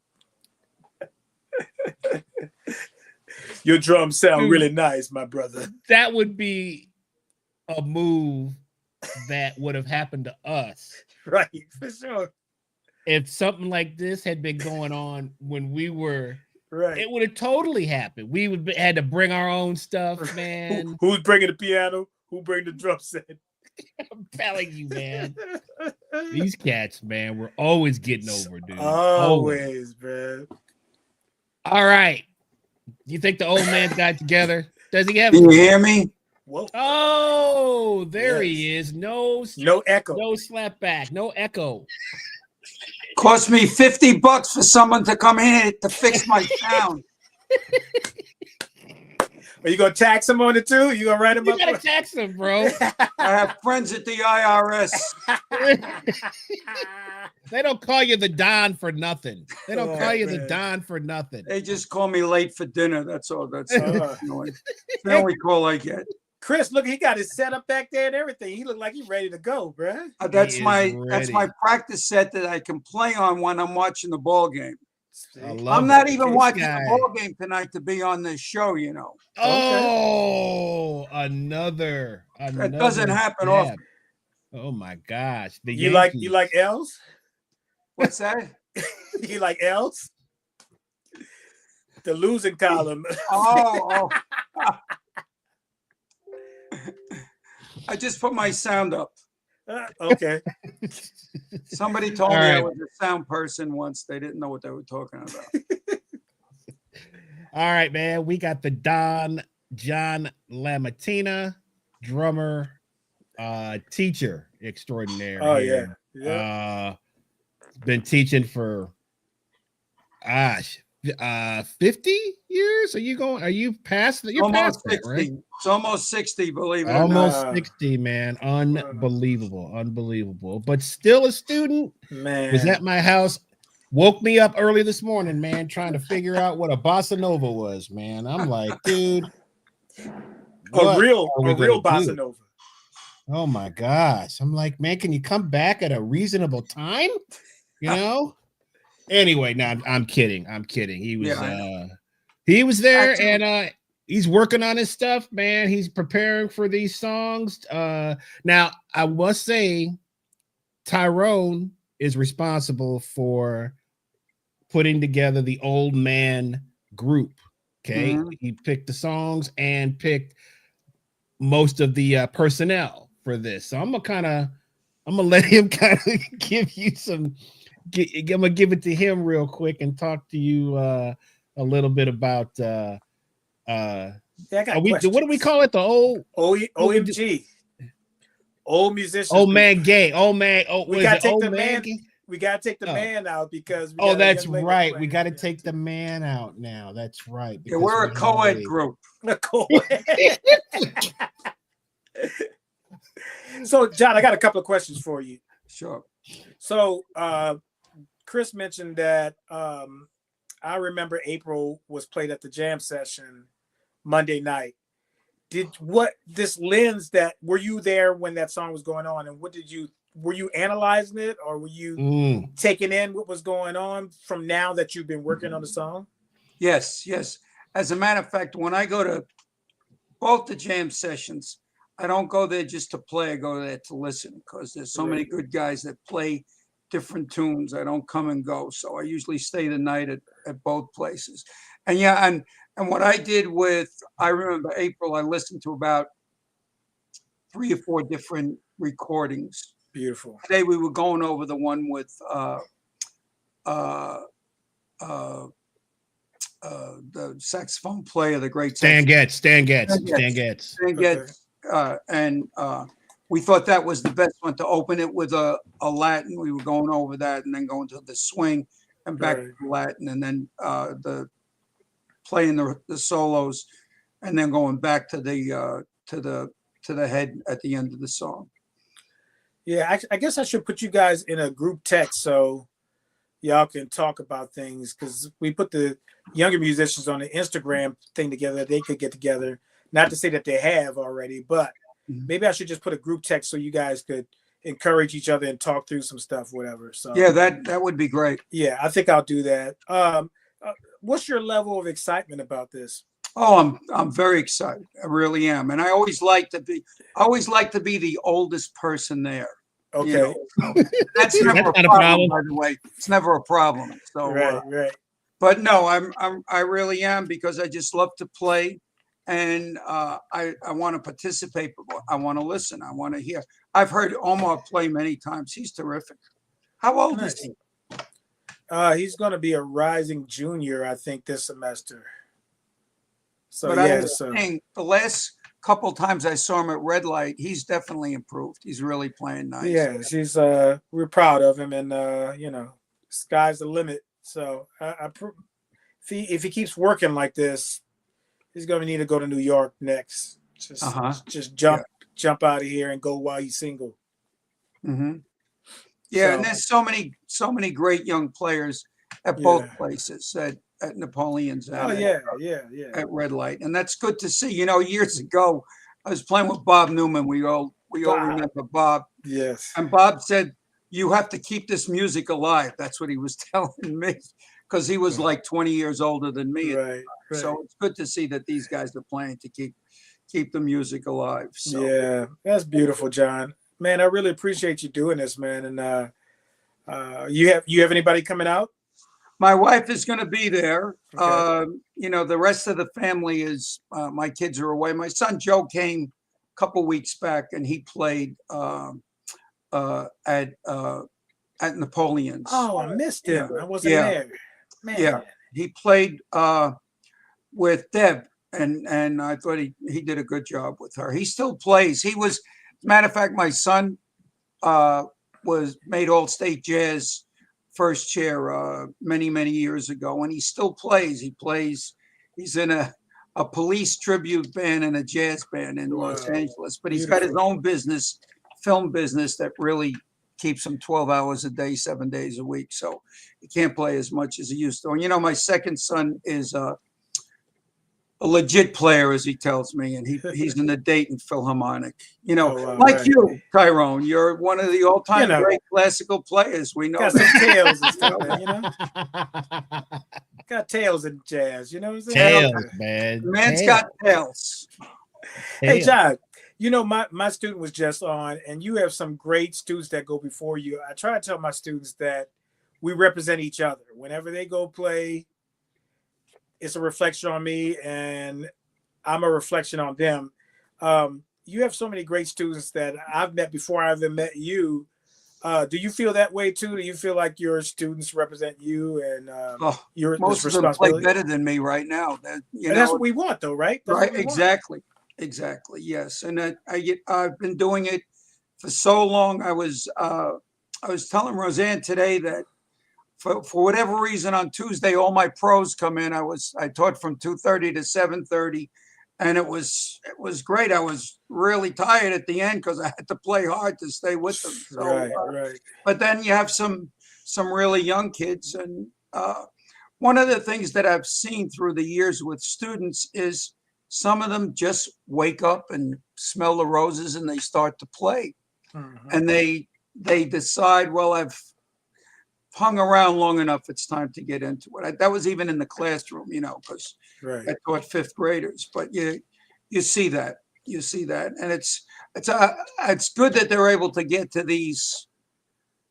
Your drums sound really nice, my brother. That would be a move that would have happened to us. Right, for sure. If something like this had been going on when we were, right, it would have totally happened. We would had to bring our own stuff, man. Who's bringing the piano? Who bring the drum set? I'm telling you, man. These cats, man, we're always getting over, dude. Always, man. All right. You think the old man got together? Does he have? Can you hear me? Whoa. Oh, there he is. No echo. No slap back. No echo. Cost me $50 for someone to come in to fix my sound. Are you gonna tax him on it too? You gonna write him up? You gotta tax him, bro. I have friends at the IRS. They don't call you the Don for nothing. They don't call you the Don for nothing. They just call me late for dinner. That's all. That's annoying. It's the only call I get. Chris, look, he got his setup back there and everything. He looked like he's ready to go, bro. That's my practice set that I can play on when I'm watching the ball game. I'm not even watching the ball game tonight to be on this show, you know. Oh, another. That doesn't happen often. Oh my gosh. You like L's? What's that? You like L's? The losing column. Oh. I just put my sound up. Okay. Somebody told me I was a sound person once. They didn't know what they were talking about. All right, man. We got the Don John Lamatina, drummer, teacher extraordinaire. Oh, here. yeah. Been teaching for 50 years. Are you past that? You're almost past 60. That, right? It's almost 60, believe it or not. Almost 60, man. Unbelievable. But still a student. Man. Was at my house. Woke me up early this morning, man, trying to figure out what a bossa nova was, man. I'm like, dude. A real bossa nova. Oh my gosh. I'm like, man, can you come back at a reasonable time? You know? Anyway, no, I'm kidding. He was there and he's working on his stuff, man. He's preparing for these songs. Now I must say Tyrone is responsible for putting together the old man group. Okay. Mm-hmm. He picked the songs and picked most of the personnel for this. So I'm gonna let him kind of give you some. I'm gonna give it to him real quick and talk to you a little bit about. What do we call it? The old OMG. Old musicians. Old man gay. Old man. We gotta take the man. we gotta take the man out because oh, that's right. We got to take the man out now. That's right. Yeah, we're a co-ed group. A co-ed. So, John, I got a couple of questions for you. Sure. So, Chris mentioned that I remember April was played at the jam session Monday night. This lens that were you there when that song was going on, and were you analyzing it, or were you taking in what was going on from now that you've been working on the song? Yes. As a matter of fact, when I go to both the jam sessions, I don't go there just to play. I go there to listen because there's so many good guys that play different tunes. I don't come and go. So I usually stay the night at both places. And and what I did I remember April, I listened to about 3 or 4 different recordings. Beautiful. Today we were going over the one with the saxophone player, the great Stan Getz. And we thought that was the best one to open it with a Latin. We were going over that and then going to the swing and back to Latin, and then the playing the solos, and then going back to the head at the end of the song. Yeah, I guess I should put you guys in a group text so y'all can talk about things, because we put the younger musicians on the Instagram thing together. They could get together. Not to say that they have already, but maybe I should just put a group text so you guys could encourage each other and talk through some stuff, whatever. So yeah, that would be great. Yeah, I think I'll do that. What's your level of excitement about this? Oh, I'm very excited. I really am, and I always like to be the oldest person there. Okay, you know? That's never a problem, by the way. It's never a problem. So right. But no, I really am, because I just love to play, and I want to participate. I want to listen. I want to hear. I've heard Omar play many times. He's terrific. How old is he? He's going to be a rising junior, I think, this semester. So but I was saying, the last couple times I saw him at Red Light, he's definitely improved. He's really playing nice. Yeah, we're proud of him, and sky's the limit. So if he keeps working like this, he's going to need to go to New York next. Just jump out of here and go while he's single. Mm-hmm. Yeah, and there's so many great young players at both places, at Napoleon's and at Red Light, and that's good to see. Years ago, I was playing with Bob Newman. We all remember Bob. Yes. And Bob said, "You have to keep this music alive." That's what he was telling me, because he was like 20 years older than me. Right. So it's good to see that these guys are playing to keep the music alive. So. Yeah, that's beautiful, John. Man, I really appreciate you doing this, man. And you have anybody coming out? My wife is going to be there. Okay. The rest of the family is. My kids are away. My son Joe came a couple weeks back, and he played at Napoleon's. Oh, I missed him. I wasn't there. Man. Yeah, he played with Deb, and I thought he did a good job with her. He still plays. He was, as a matter of fact, my son was made All-State Jazz first chair many years ago, and he still plays. He's in a police tribute band and a jazz band in Los Angeles, but he's got his own business, film business, that really keeps him 12 hours a day, 7 days a week. So he can't play as much as he used to. And my second son is a legit player, as he tells me, and he's in the Dayton Philharmonic. You, Tyrone, you're one of the all-time great classical players. We know. Got some tails and stuff, man, Got tails in jazz, you know what I'm saying? Tails, man. The man's got tails. Hey, John, my student was just on, and you have some great students that go before you. I try to tell my students that we represent each other. Whenever they go play, it's a reflection on me, and I'm a reflection on them. You have so many great students that I've met before I even met you. Do you feel that way too? Do you feel like your students represent you, and most of them play better than me right now? That's what we want, though, right? Right, exactly. Yes, and I've been doing it for so long. I was I was telling Roseanne today that for whatever reason on Tuesday, all my pros come in. I taught from 2:30 to 7:30, and it was great. I was really tired at the end because I had to play hard to stay with them. So, Right. But then you have some really young kids, and one of the things that I've seen through the years with students is some of them just wake up and smell the roses and they start to play, and they decide, well, I've hung around long enough, it's time to get into it. That was even in the classroom, because I taught fifth graders. But you see that, and it's good that they're able to get to these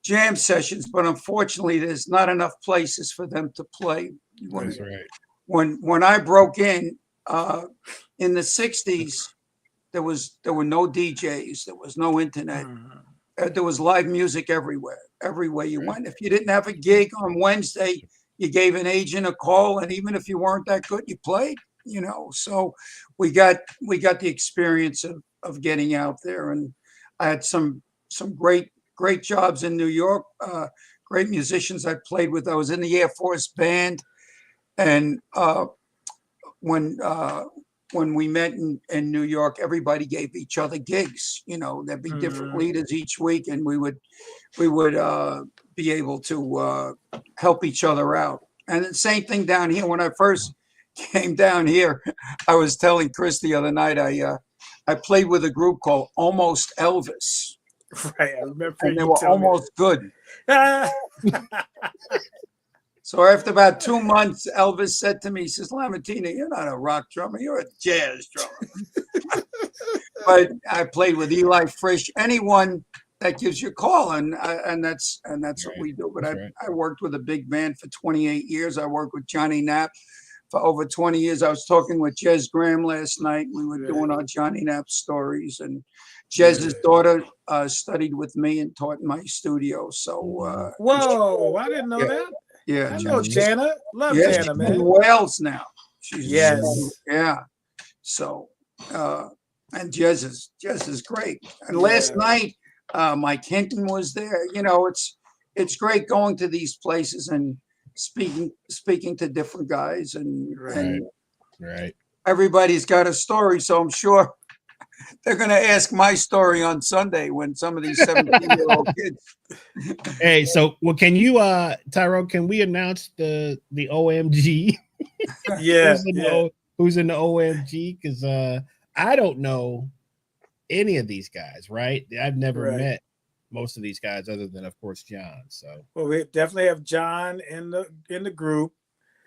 jam sessions, but unfortunately, there's not enough places for them to play. That's right. When I broke in the '60s, there were no DJs, there was no internet. There was live music everywhere you went. If you didn't have a gig on Wednesday, you gave an agent a call, and even if you weren't that good, you played. So we got the experience of getting out there, and I had some great jobs in New York. Great musicians I played with. I was in the Air Force band, and when we met in New York, everybody gave each other gigs. There'd be different leaders each week, and we would be able to help each other out. And the same thing down here. When I first came down here, I was telling Chris the other night, I played with a group called Almost Elvis. Right, I remember. And they were almost good. So after about 2 months, Elvis said to me, he says, "Lamartina, you're not a rock drummer, you're a jazz drummer." But I played with Eli Frisch, anyone that gives you a call, and that's what we do. But I worked with a big band for 28 years. I worked with Johnny Knapp for over 20 years. I was talking with Jez Graham last night. We were doing our Johnny Knapp stories, and Jez's daughter studied with me and taught in my studio. So whoa, I didn't know that. Yeah, I know Jana. Love Jana, Jana, man. in Wales now. She's yes. So and Jez is great. And last night, Mike Hinton was there. It's great going to these places and speaking to different guys, and everybody's got a story. So I'm sure they're going to ask my story on Sunday when some of these 17-year-old kids. Hey, so can you, Tyrone? Can we announce the OMG? Who's in the OMG? Because I don't know any of these guys. Right? I've never met most of these guys, other than, of course, John. So, well, we definitely have John in the group.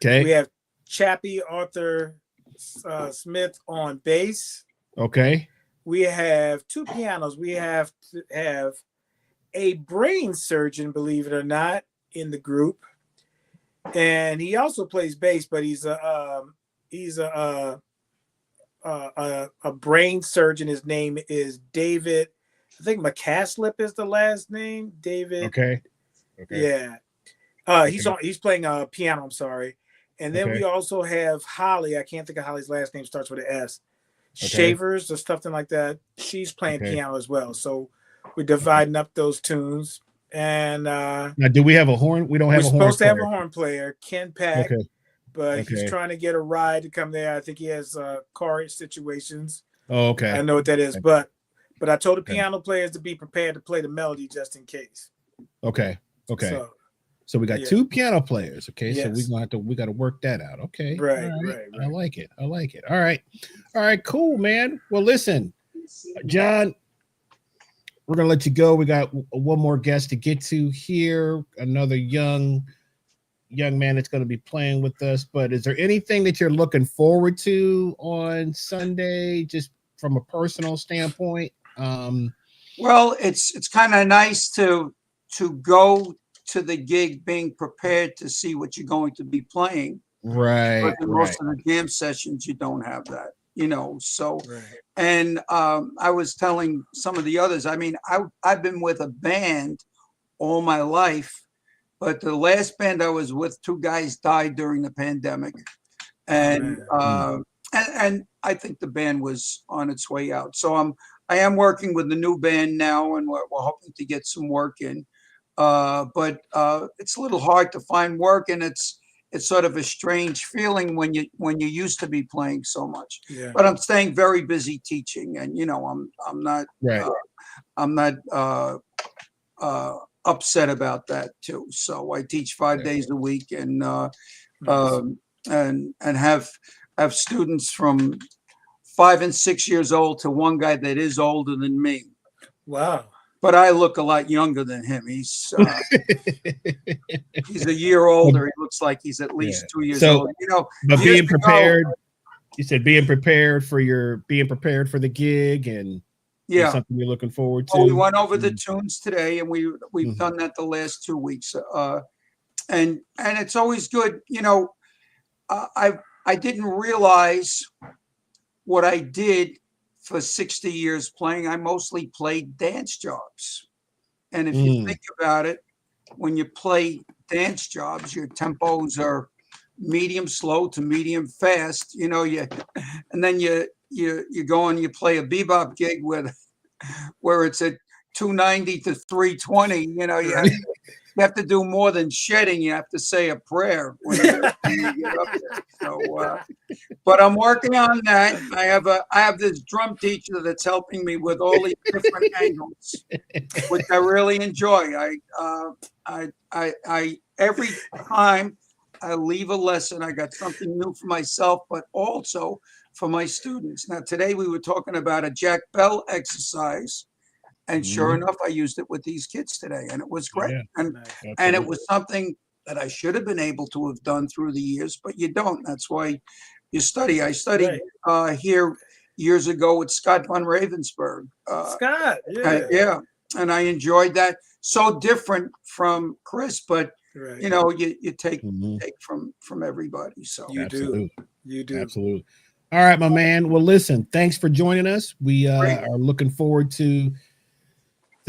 Okay. We have Chappie Arthur Smith on bass. Okay. We have two pianos. We have to have a brain surgeon, believe it or not, in the group, and he also plays bass. But he's a brain surgeon. His name is David. I think McCaslip is the last name. David. Okay. Yeah. He's playing piano. I'm sorry. And then we also have Holly. I can't think of Holly's last name. Starts with an S. Shavers or something like that. She's playing piano as well. So we're dividing up those tunes. And now, do we have a horn? We don't have a horn. We're supposed to have a horn player, Ken Pack, but he's trying to get a ride to come there. I think he has car situations. Oh, okay. I know what that is, but I told the piano players to be prepared to play the melody just in case. Okay. So we got two piano players. Okay. Yes. So we got to work that out. Okay. Right. I like it. All right. Cool, man. Well, listen, John, we're going to let you go. We got one more guest to get to here. Another young man that's going to be playing with us. But is there anything that you're looking forward to on Sunday, just from a personal standpoint? Well, it's kind of nice to go to the gig being prepared to see what you're going to be playing. Right. But in most of the jam sessions, you don't have that, so. And I was telling some of the others, I mean, I've been with a band all my life, but the last band I was with, two guys died during the pandemic. And and I think the band was on its way out. So I am working with the new band now, and we're hoping to get some work in. but it's a little hard to find work, and it's sort of a strange feeling when you used to be playing so much. Yeah. But I'm staying very busy teaching, and I'm not Right. I'm not upset about that too. So I teach 5 days a week, and and have students from 5 and 6 years old to one guy that is older than me. Wow. But I look a lot younger than him. He's a year older. He looks like he's at least 2 years old. But being prepared, you said being prepared for the gig, and something you're looking forward to. Oh, we went over the tunes today, and we've done that the last 2 weeks. And it's always good. I didn't realize what I did for 60 years playing. I mostly played dance jobs. And if you think about it, when you play dance jobs, your tempos are medium slow to medium fast, and then you go and you play a bebop gig where it's at 290 to 320, you have to do more than shedding. You have to say a prayer when you get up there. So, but I'm working on that. I have this drum teacher that's helping me with all these different angles, which I really enjoy. I every time I leave a lesson, I got something new for myself, but also for my students. Now, today we were talking about a Jack Bell exercise. And sure enough, I used it with these kids today, and it was great. And it was something that I should have been able to have done through the years, but you don't. That's why you study. I studied here years ago with Scott von Ravensburg. Scott, and I enjoyed that. So different from Chris, but you take from everybody. So you do. Absolutely. All right, my man. Well, listen, thanks for joining us. We are looking forward to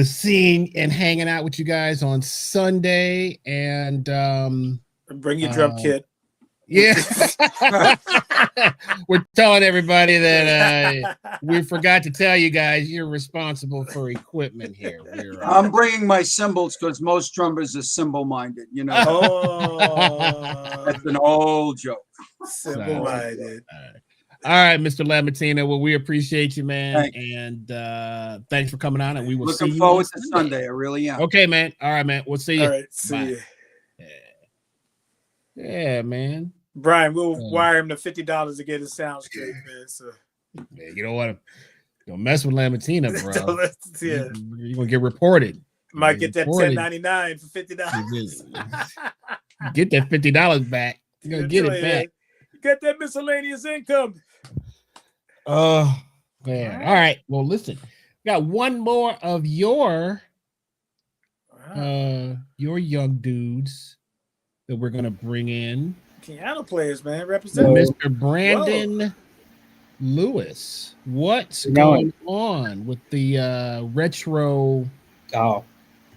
seeing and hanging out with you guys on Sunday, and bring your drum kit. Yeah. We're telling everybody that we forgot to tell you guys you're responsible for equipment here. I'm bringing my cymbals because most drummers are cymbal-minded, That's an old joke. Cymbal-minded. All right, Mr. Lamatino. Well, we appreciate you, man. And thanks for coming on. And we will see you. Looking forward to Sunday. I really am. Okay, man. All right, man. We'll see you. All right. See you. Yeah, man. Brian, we'll wire him the $50 to get his sound straight, man. So. Man, you don't want to mess with Lamatino, bro. You're going to get reported. Might get that $10.99 for $50. Get that $50 back. You're going to get it back. Get that miscellaneous income. Oh, man. All right. Well, listen, we got one more of your young dudes that we're gonna bring in. Piano players, man. Represent Mr. Brandon Lewis. What's going on with the retro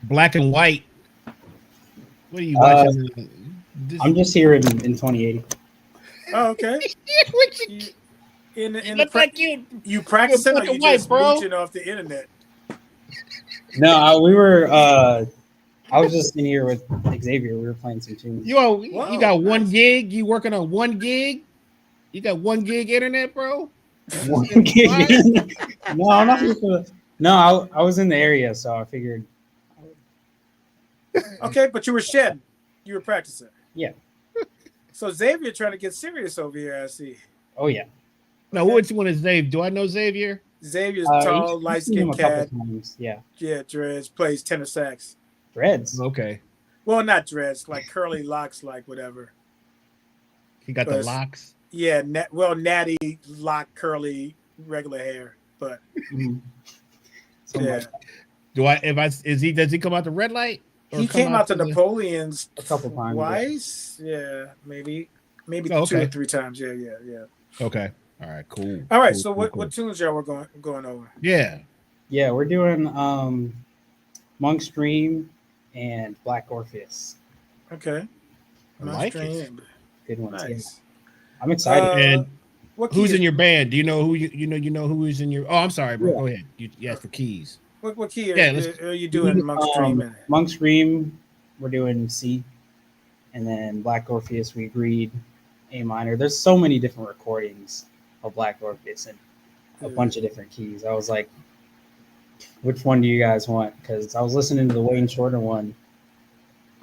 black and white? What are you watching? I'm just here in 2080. Oh, okay. You practicing or you just mooching off the internet? No, we were. I was just in here with Xavier. We were playing some tunes. You got one gig? You working on 1 gig? You got 1 gig internet, bro? 1 gig? No, I'm not here for. No, I was in the area, so I figured. Okay, but you were shedding. You were practicing. Yeah. So Xavier trying to get serious over here, I see. Oh yeah. Now, which one is Xavier? Do I know Xavier? Xavier's tall, light-skinned cat. Yeah. Yeah, dreads, plays tenor sax. Dreads. Okay. Well, not dreads, like curly locks, like whatever. He got the locks? Yeah, natty, lock, curly, regular hair. But does he come out the red light? He came out to Napoleon's a couple times. Twice? Yeah, maybe 2 or 3 times. Yeah. Okay. All right, cool. All right, cool, so cool, what tunes y'all were going over? Yeah, we're doing Monk's Dream and Black Orpheus. Okay. I like it. Good ones. Nice. Yeah. I'm excited. And who's in your band? Do you know who you know who is in your? Oh, I'm sorry, bro. Go ahead. You asked for keys. What key Yeah, are you doing, Monk's Dream? Monk's Dream, we're doing C, and then Black Orpheus we agreed A minor. There's so many different recordings of Black Orpheus and a bunch of different keys. I was like, which one do you guys want? Because I was listening to the Wayne Shorter one.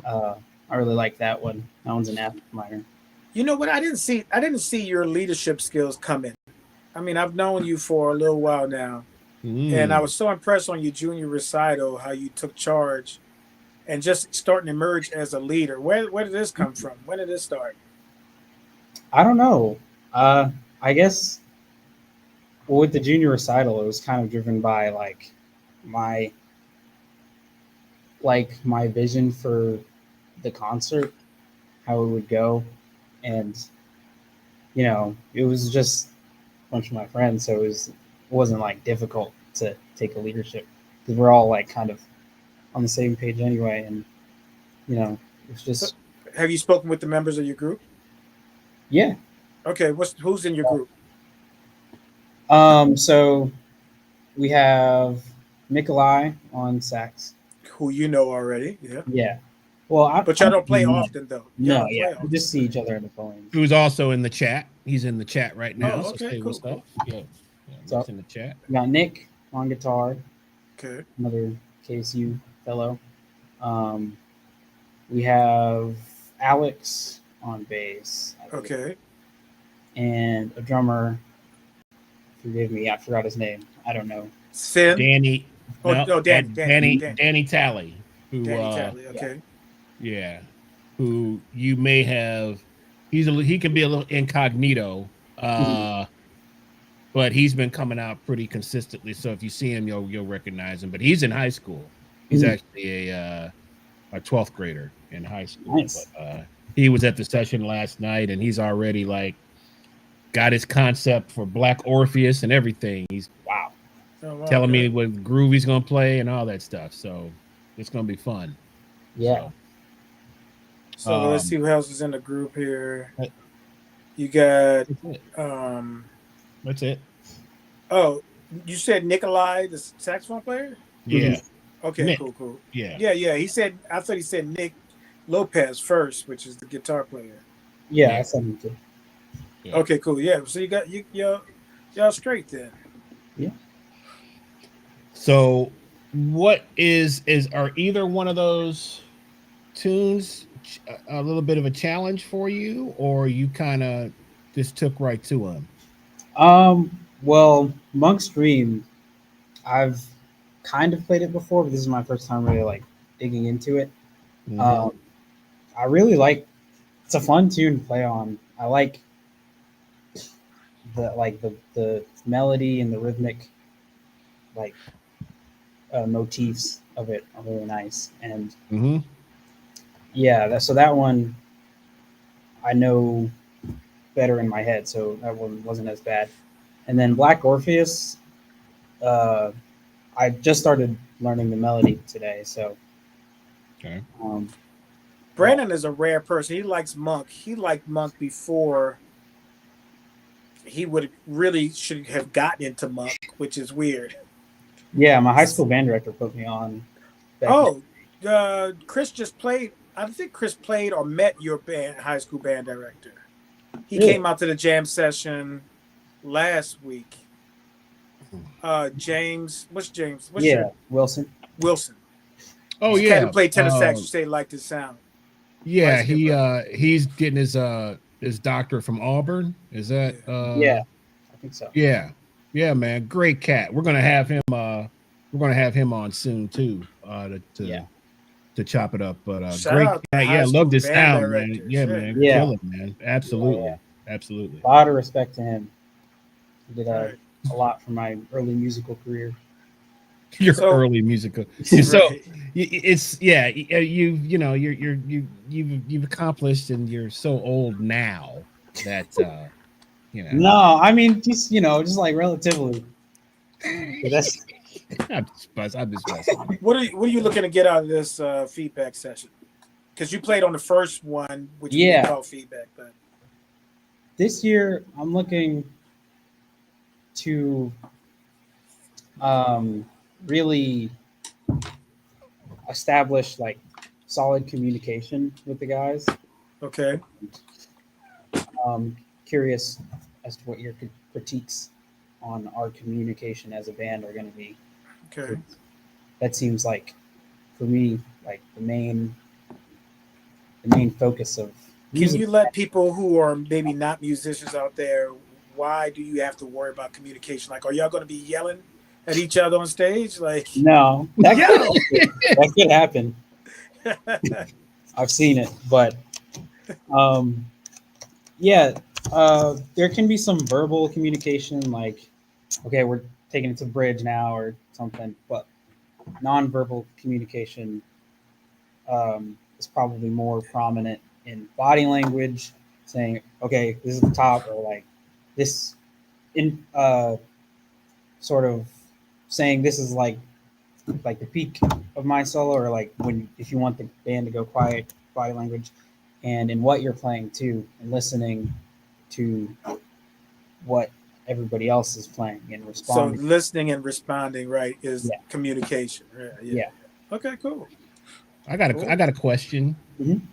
I really like that one. That one's an F minor. You know what? I didn't see your leadership skills coming. I mean, I've known you for a little while now, and I was so impressed on your junior recital how you took charge and just starting to emerge as a leader. Where did this come from? When did this start? I don't know. I guess with the junior recital, it was kind of driven by my my vision for the concert, how it would go, and it was just a bunch of my friends, so it wasn't like difficult to take a leadership because we're all like kind of on the same page anyway, and it's just. So, have you spoken with the members of your group? Yeah. Okay, who's in your group? So we have Nikolai on sax, who you know already. Yeah. Yeah. Well, but y'all don't play often though. No, yeah, we just see each other in the phone. Who's also in the chat? He's in the chat right now. Oh, okay, so say cool. Yeah, So, he's in the chat. We got Nick on guitar. Okay. Another KSU fellow. We have Alex on bass. Okay. And a drummer. Forgive me, I forgot his name. I don't know. Finn. Danny. Danny Talley. Who? Danny Talley. Okay. Yeah. Who you may have? He can be a little incognito. But he's been coming out pretty consistently. So if you see him, you'll recognize him. But he's in high school. He's actually a 12th grader in high school. Nice. But, he was at the session last night, and he's already got his concept for Black Orpheus and everything. He's telling me what groove he's gonna play and all that stuff. So it's gonna be fun. Yeah. So let's see who else is in the group here. You got That's it. Oh, you said Nikolai, the saxophone player? Yeah. Okay, Nick. cool. Yeah. I thought he said Nick Lopez first, which is the guitar player. Yeah, I said him too. Yeah. Okay, cool. Yeah. So you got y'all straight then. Yeah. So what are either one of those tunes a little bit of a challenge for you, or you kind of just took right to them? Well, Monk's Dream, I've kind of played it before, but this is my first time really digging into it. Mm-hmm. I really it's a fun tune to play on. I like the melody and the rhythmic motifs of it are really nice. And so that one I know better in my head, so that one wasn't as bad. And then Black Orpheus, I just started learning the melody today, so. Okay. Brandon is a rare person. He likes Monk. He liked Monk before he should have gotten into Monk, which is weird. Yeah, my high school band director put me on. Chris just played. I think Chris played or met your high school band director. He Really? came out to the jam session last week. James, what's James? Wilson. Oh, This yeah. cat who played tenor sax. You say liked his sound. Yeah, he's getting his doctorate from Auburn. Is that? Yeah, I think so. Yeah, man, great cat. We're gonna have him. We're gonna have him on soon too. To chop it up. But great cat. Yeah, love this sound, man. Yeah, man. Kill it, man. Absolutely, absolutely. A lot of respect to him. He did a lot for my early musical career. Early musical. So it's you've accomplished, and you're so old now that No, I mean just relatively. That's I'm just messing. What are you looking to get out of this feedback session? Because you played on the first one, which we call feedback. But this year, I'm looking to really establish like solid communication with the guys. Okay. Curious as to what your critiques on our communication as a band are going to be. Okay. That seems like, for me, like the main focus of music. Can you let people who are maybe not musicians out there, why do you have to worry about communication? Like, are y'all going to be yelling at each other on stage? Like, No, that could happen. I've seen it, but yeah, there can be some verbal communication, like, okay, we're taking it to the bridge now or something, but nonverbal communication is probably more prominent in body language, saying, okay, this is the top, or like this in sort of saying this is like the peak of my solo, or like when if you want the band to go quiet, body language, and in what you're playing too, and listening to what everybody else is playing and responding. So listening and responding, right, is communication. Yeah. Okay, cool. I got a question. Mm-hmm.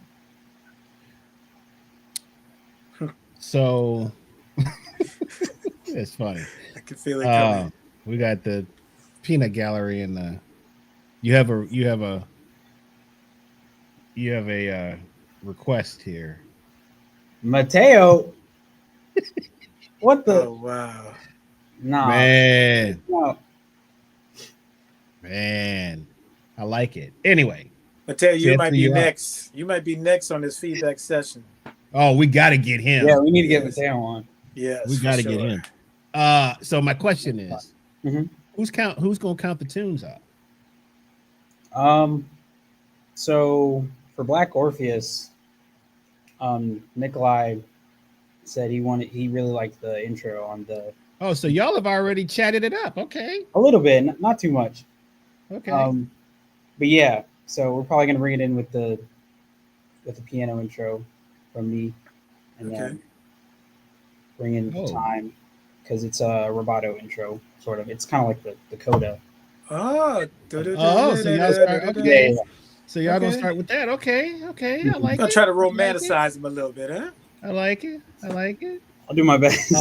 So it's funny. I can feel it coming. We got the peanut gallery and the you have a request here. Mateo, what the? Oh wow! Nah, man, no. Man, I like it. Anyway, Mateo, you might be next. You might be next on this feedback session. Oh, we got to get him. Yeah, we need to get Mateo on. Yes, we got to get him. So my question is, who's gonna count the tunes up? So for Black Orpheus, Nikolai said he really liked the intro on the. Oh, so y'all have already chatted it up. Okay. A little bit, not too much. Okay. But yeah, so we're probably gonna bring it in with the piano intro from me, and then bring in the time, because it's a rubato intro, sort of. It's kind of like the coda. Oh, so y'all start. Okay. So y'all gonna start with that? Okay. I like it. I'll try to romanticize him a little bit, huh? I like it. I'll do my best.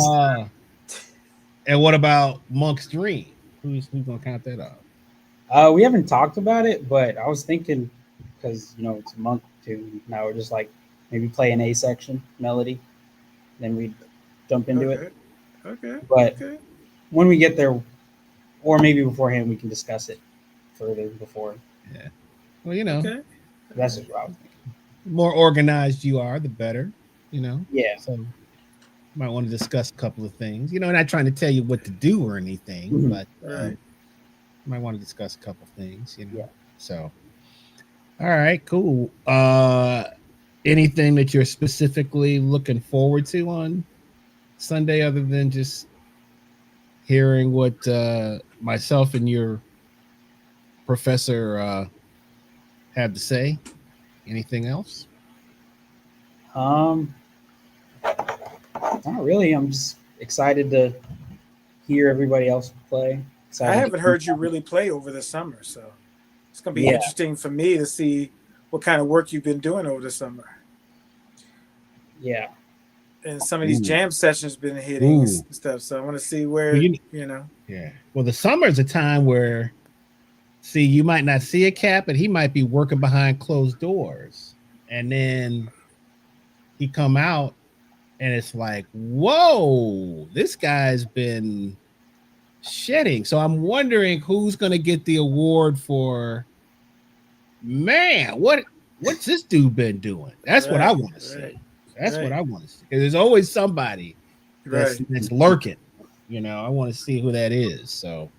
And what about Monk's Dream? Who's gonna count that up? We haven't talked about it, but I was thinking, because it's a month too. Now we're just like maybe play an A section melody, then we'd jump into it. Okay. But when we get there, or maybe beforehand, we can discuss it further before. Yeah. Well, that's just what I was thinking. The more organized you are, the better. Yeah. So you might want to discuss a couple of things. Not trying to tell you what to do or anything, but might want to discuss a couple of things. Yeah. So, all right, cool. Anything that you're specifically looking forward to on Sunday, other than just hearing what myself and your professor had to say? Anything else? Not really. I'm just excited to hear everybody else play. I haven't heard you really play over the summer, so it's gonna be interesting for me to see what kind of work you've been doing over the summer. Yeah. And some of these jam sessions been hitting and stuff, so I want to see where Yeah. Well, the summer is a time where, you might not see a cat, but he might be working behind closed doors, and then he come out, and it's like, whoa, this guy's been shedding. So I'm wondering who's going to get the award for, man, what's this dude been doing? That's what I want to see. That's what I want to see. There's always somebody that's lurking. I want to see who that is. So,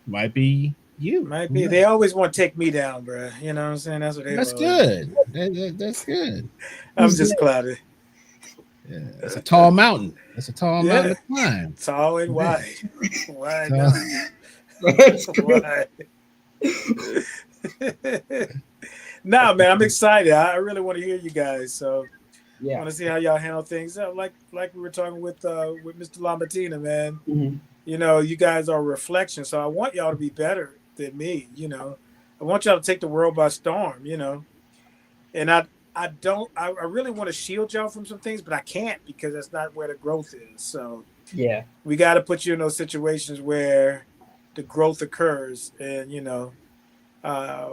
might be you. Might be. They always want to take me down, bro. You know what I'm saying? That's what they. That's good. That's good. I'm just clouded. Yeah, it's a tall mountain. It's a tall mountain to climb. Tall and wide. Wide. Nah, man, I'm excited. I really want to hear you guys. So I want to see how y'all handle things. Like we were talking with Mr. Lambertina, man. You know, you guys are a reflection. So I want y'all to be better than me. You know, I want y'all to take the world by storm. You know, and I don't. I really want to shield y'all from some things, but I can't because that's not where the growth is. So Yeah. we got to put you in those situations where the growth occurs, and you know, uh,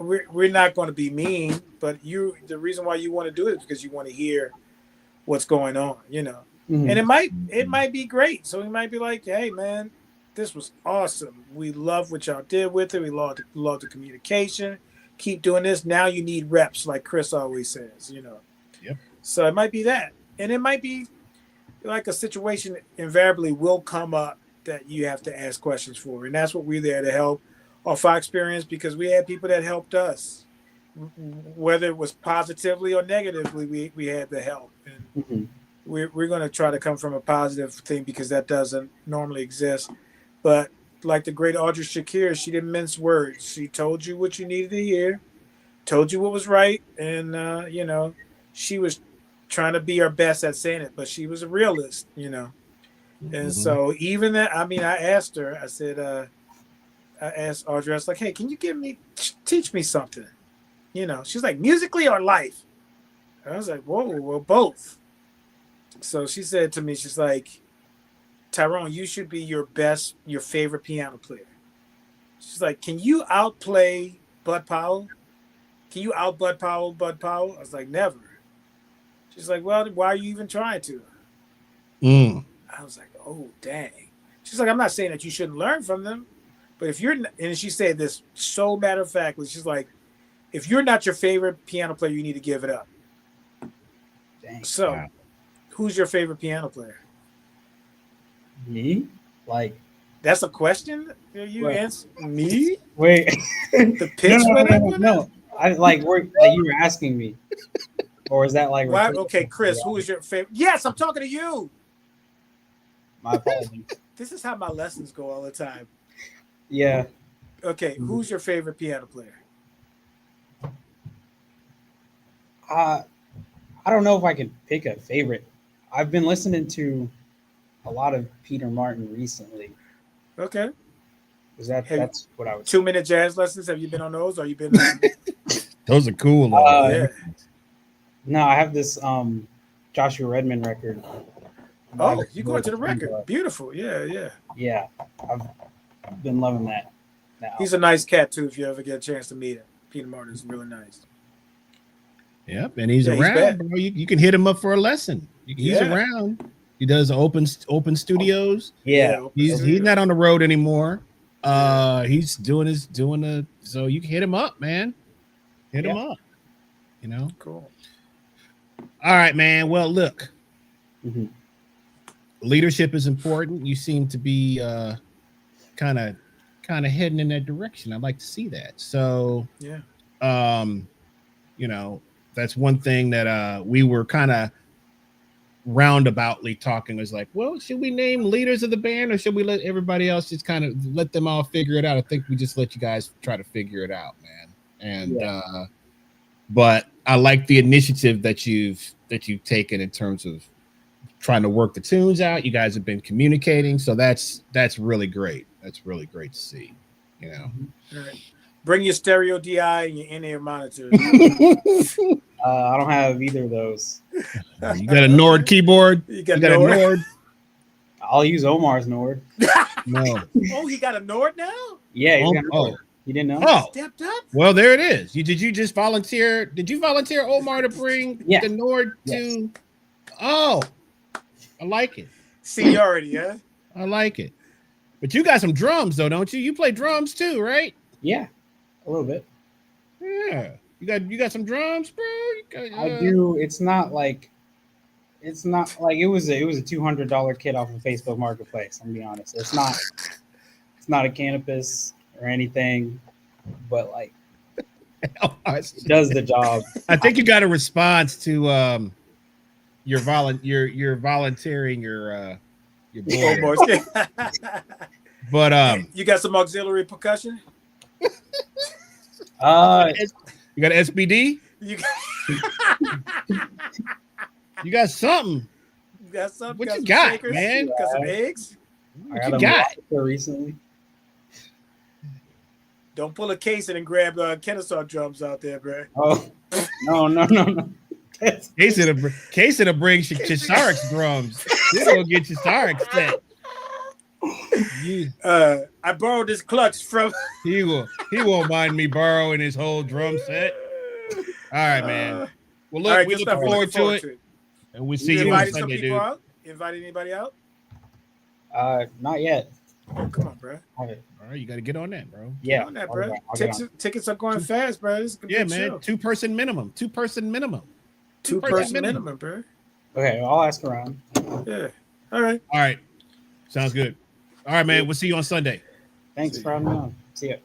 we're not going to be mean, but the reason why you want to do it is because you want to hear what's going on, you know. Mhm. And it might be great. So we might be like, hey man, this was awesome. We love what y'all did with it. We love the communication. Keep doing this. Now you need reps, like Chris always says, you know. Yep. So it might be that. And it might be like a situation invariably will come up that you have to ask questions for. And that's what we're there to help off our experience, because we had people that helped us. Whether it was positively or negatively, we had the help. And Mhm. we're going to try to come from a positive thing because that doesn't normally exist. But like the great Audrey Shakir, she didn't mince words. She told you what you needed to hear, told you what was right, and you know, she was trying to be her best at saying it, but she was a realist, you know. And Mhm. so even that, I mean, I asked her, I said, I asked Audrey, I was like, hey, can you teach me something? You know, she's like, musically or life? And I was like, whoa, well, both. So she said to me, she's like, Tyrone, you should be your favorite piano player. She's like, can you outplay Bud Powell? Can you out Bud Powell, Bud Powell? I was like, never. She's like, well, why are you even trying to? Mm. I was like, oh, dang. She's like, I'm not saying that you shouldn't learn from them, but if you're, and she said this so matter of factly, she's like, if you're not your favorite piano player, you need to give it up. Dang. So, Wow. who's your favorite piano player? Me? Like, That's a question? You what? answer me? Wait. The pitch for that one? No. I like you were asking me, or is that like Why? rhetorical? Okay, Chris, who is your favorite? Yes, I'm talking to you. My apologies. This is how my lessons go all the time. Yeah. Okay, who's your favorite piano player? I don't know if I can pick a favorite. I've been listening to a lot of Peter Martin recently. Okay. That's what I was. 2-minute jazz lessons. Have you been on those? Or you been? Those are cool. Yeah. No, I have this Joshua Redman record. Oh, you going to the record? Beautiful. Yeah, yeah. Yeah, I've been loving that. He's a nice cat too. If you ever get a chance to meet him, Peter Martin is really nice. Yep, and he's Yeah, he's around, bad. bro. You can hit him up for a lesson. He's Yeah. around. He does open studios. Yeah. He's not on the road anymore. Yeah. He's doing so you can hit him up, man. Hit him up. You know. Cool. All right, man. Well, look. Mm-hmm. Leadership is important. You seem to be kind of heading in that direction. I'd like to see that. So yeah. You know, that's one thing that we were kind of roundaboutly talking, was like, well, should we name leaders of the band, or should we let everybody else just kind of let them all figure it out? I think we just let you guys try to figure it out, man. And but I like the initiative that you've taken in terms of trying to work the tunes out. You guys have been communicating, so that's really great. That's really great to see, you know. All right. Bring your stereo DI and your in-ear monitor. I don't have either of those. You got a Nord keyboard? You got a Nord? I'll use Omar's Nord. No. Oh, he got a Nord now? Yeah, he's got a Nord. You didn't know? Oh, stepped up. Well, there it is. Did you just volunteer? Did you volunteer Omar to bring the Nord to? Oh, I like it. Seniority, huh? I like it. But you got some drums though, don't you? You play drums too, right? Yeah, a little bit. Yeah, you got some drums, bro. I do. It's not like it was a $200 kit off of Facebook Marketplace. I'm gonna be honest. It's not a Canopus or anything, but like it does the job. I think you got a response to your volunteering your boy. But you got some auxiliary percussion? You got SBD? You got something. got something? What got you got, shakers? man? Got some eggs? I got a melodica recently. Don't pull a case and grab Kennesaw drums out there, bro. Oh, no. Case of the bring Chisarik's drums. This will get Chisarik set. I borrowed this clutch from. He won't mind me borrowing his whole drum set. All right, man. Well, look, we look forward to it. And we'll see you on Sunday, dude. Invite anybody out? Not yet. Oh, come on, bro. All right, you got to get on that, bro. Yeah, on that, bro. Tickets are going fast, bro. This is yeah, man. Show. Two-person minimum, bro. Okay, I'll ask around. Yeah. All right. Sounds good. All right, man. We'll see you on Sunday. Thanks for having me on. See ya.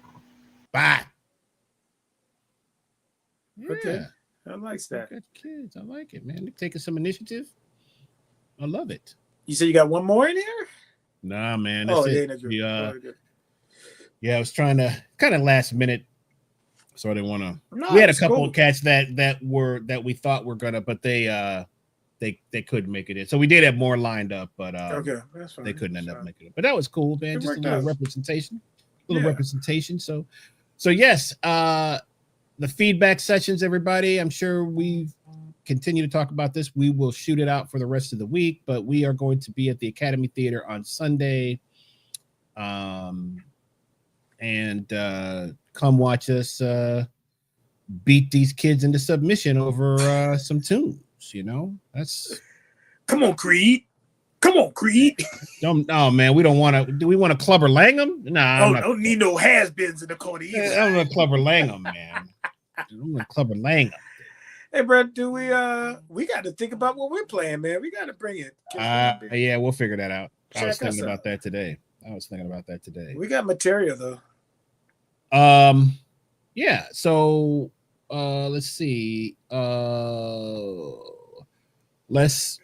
Bye. Okay. I like that. Good kids. I like it, man. They're taking some initiative. I love it. You said you got one more in here? Nah, man. That's it. Yeah, I was trying to kind of last minute, so I didn't want to. No, we had a couple of cats that we thought were gonna, but they couldn't make it in. So we did have more lined up, but okay, that's fine. They couldn't end up making it. But that was cool, man. Just a little representation. Representation. So yes, the feedback sessions, everybody. I'm sure we continue to talk about this. We will shoot it out for the rest of the week, but we are going to be at the Academy Theater on Sunday. And come watch us beat these kids into submission over some tunes. You know, that's come on, Creed. Oh man, we don't want to. Do we want to clubber Langham? Nah, don't need no has-beens in the corner either. I don't want to clubber Langham, man. I don't want to clubber Langham. Hey, bro, do we got to think about what we're playing, man. We got to bring it. Yeah, we'll figure that out. I was thinking about that today. We got material though. Yeah, so let's see. Let's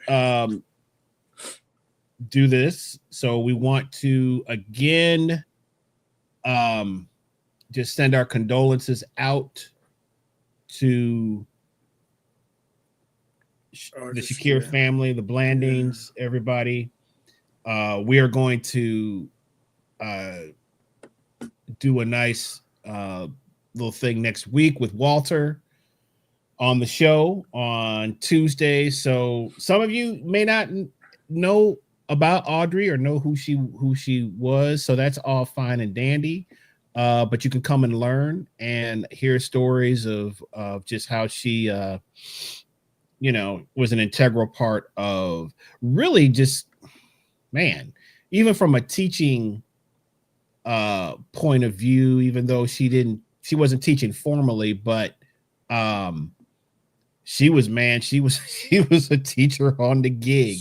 do this. So we want to again just send our condolences out to the Shakir family, the Blandings, everybody. We are going to do a nice little thing next week with Walter on the show on Tuesday. So some of you may not know about Audrey or know who she was. So that's all fine and dandy. But you can come and learn and hear stories of just how she was an integral part of really just, man, even from a teaching point of view, even though she wasn't teaching formally, but she was a teacher on the gig.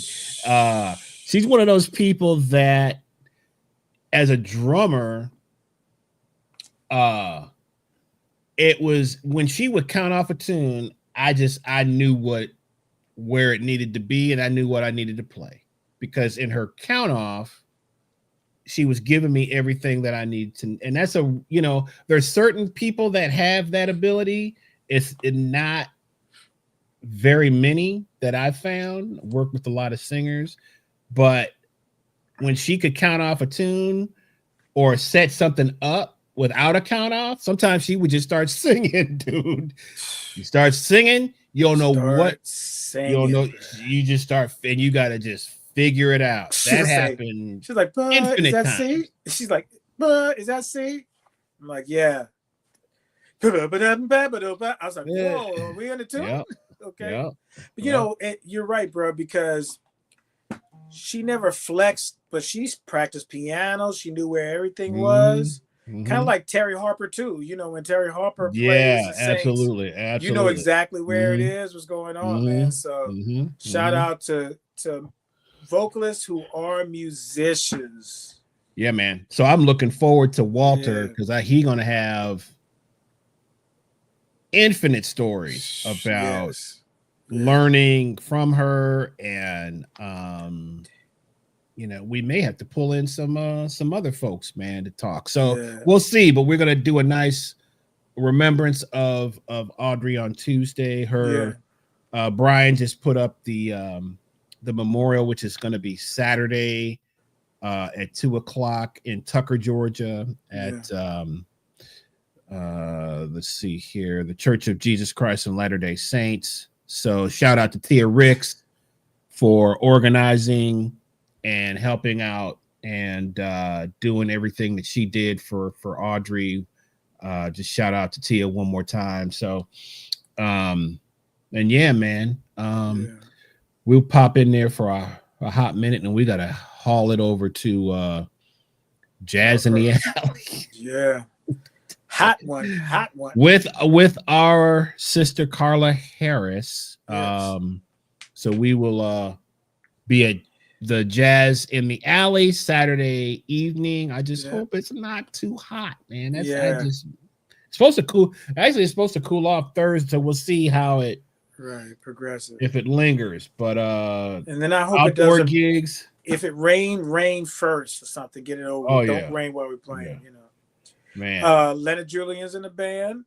She's one of those people that as a drummer, it was when she would count off a tune, I knew where it needed to be, and I knew what I needed to play, because in her count off, she was giving me everything that I need to. And that's there's certain people that have that ability. It's not very many that I've found. Worked with a lot of singers, but when she could count off a tune or set something up without a count off, sometimes she would just start singing, dude. You start singing, you don't know what. You don't know. You just start, and you got to just figure it out. That happened. She's like, is that C? She's like, is that C? I'm like, yeah. I was like, whoa, are we in the tune? Yep. Okay. Yep. But you're right, bro, because she never flexed, but she's practiced piano. She knew where everything was. Mm-hmm. Kind of like Terry Harper too. When Terry Harper plays and sings, absolutely. You know exactly where it is, what's going on, man. So shout out to vocalists who are musicians. Yeah, man. So I'm looking forward to Walter because he's gonna have infinite stories about learning from her, and we may have to pull in some other folks, man, to talk. So we'll see, but we're gonna do a nice remembrance of Audrey on Tuesday. Her Brian just put up the memorial, which is going to be Saturday at 2:00 in Tucker, Georgia. At let's see here, the Church of Jesus Christ and Latter-day Saints. So shout out to Tia Ricks for organizing and helping out and doing everything that she did for Audrey. Just shout out to Tia one more time. So and yeah, man, we'll pop in there for a hot minute, and we gotta haul it over to Jazz in the Alley. Yeah. Hot one with our sister Carla Harris. Yes. So we will be at the Jazz in the Alley Saturday evening. I just hope it's not too hot, man. It's supposed to cool. Actually, it's supposed to cool off Thursday. So we'll see how it progressive if it lingers. But and then I hope outdoor it doesn't. Gigs. If it rain first or something. Get it over. Don't rain while we're playing. You know. Man, Leonard Julian's in the band.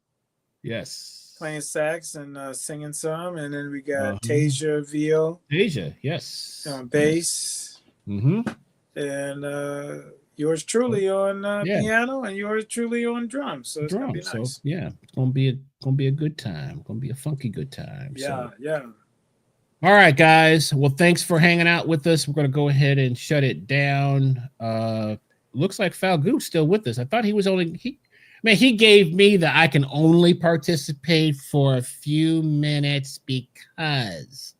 Yes, playing sax and singing some, and then we got Tasia Veal. Tasia, yes, on bass. Mm-hmm. And yours truly on piano, and yours truly on drums. So it's gonna be nice. So, yeah, it's gonna be a good time. Gonna be a funky good time. Yeah. All right, guys. Well, thanks for hanging out with us. We're gonna go ahead and shut it down. Looks like Falgout's still with us. I thought he was he gave me that I can only participate for a few minutes because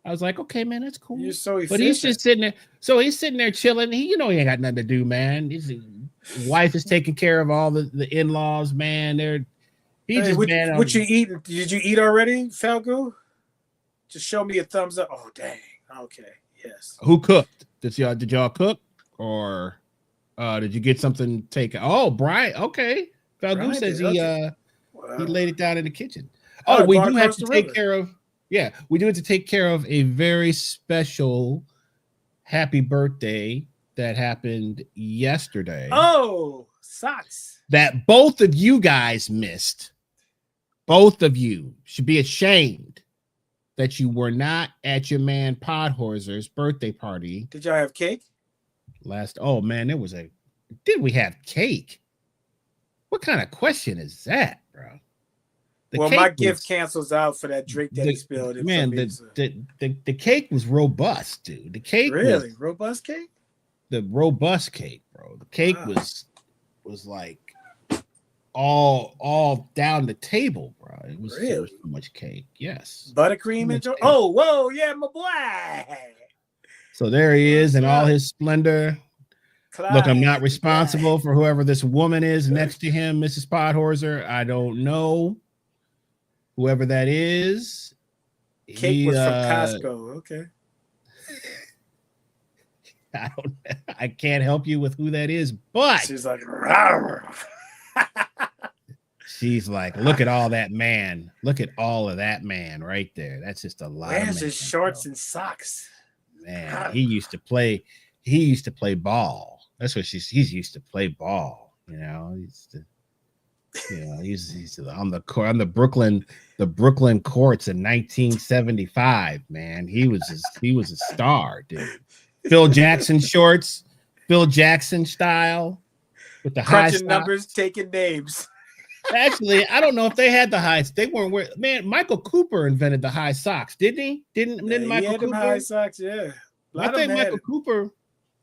I was like, okay, man, that's cool. You're so efficient. But he's just sitting there. So he's sitting there chilling. He ain't got nothing to do, man. His wife is taking care of all the in-laws, man. What you eating? Did you eat already, Falgo? Just show me a thumbs up. Oh, dang. Okay. Yes. Who cooked? Did y'all cook or did you get something taken? Oh, Brian. Okay. Falgout says he laid it down in the kitchen. Oh, we do have to take care of. Yeah, we do have to take care of a very special happy birthday that happened yesterday. Oh, socks. That both of you guys missed. Both of you should be ashamed that you were not at your man Podhorser's birthday party. Did y'all have cake? Oh man, did we have cake? What kind of question is that, bro? My gift cancels out for that drink that he spilled. Man, the cake was robust, dude. The cake robust cake? The robust cake, bro. The cake was like all down the table, bro. It was so much cake. Yes. Buttercream and whoa, yeah, my boy. So there he is in all his splendor. Clyde. Look, I'm not responsible for whoever this woman is next to him, Mrs. Podhorser. I don't know whoever that is. Cake was from Costco. Okay. I can't help you with who that is, but she's like, she's like, look at all that man. Look at all of that man right there. That's just a lot. Where's his shorts and socks? Man, he used to play ball. That's what he's used to play ball. You know, he's on the court, on the Brooklyn courts in 1975. Man, he was a star, dude. Phil Jackson shorts, Phil Jackson style with the crunching numbers, taking names. Actually, I don't know if they had the highs. They weren't wearing. Man, Michael Cooper invented the high socks, didn't he? Didn't Michael Cooper? High socks, yeah. I think Michael Cooper.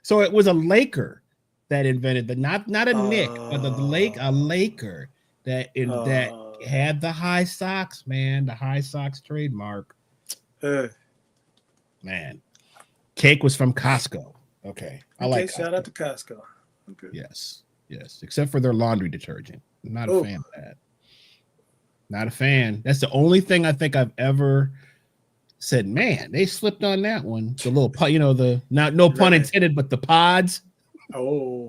So it was a Laker that invented the not a Knick, but a Laker that had the high socks, man. The high socks trademark. Man, cake was from Costco. Okay, I like. Shout out to Costco. Okay. Yes, except for their laundry detergent. I'm not a fan of that. Not a fan. That's the only thing I think I've ever said, man, they slipped on that one. The little, no pun intended, but the pods. Yeah,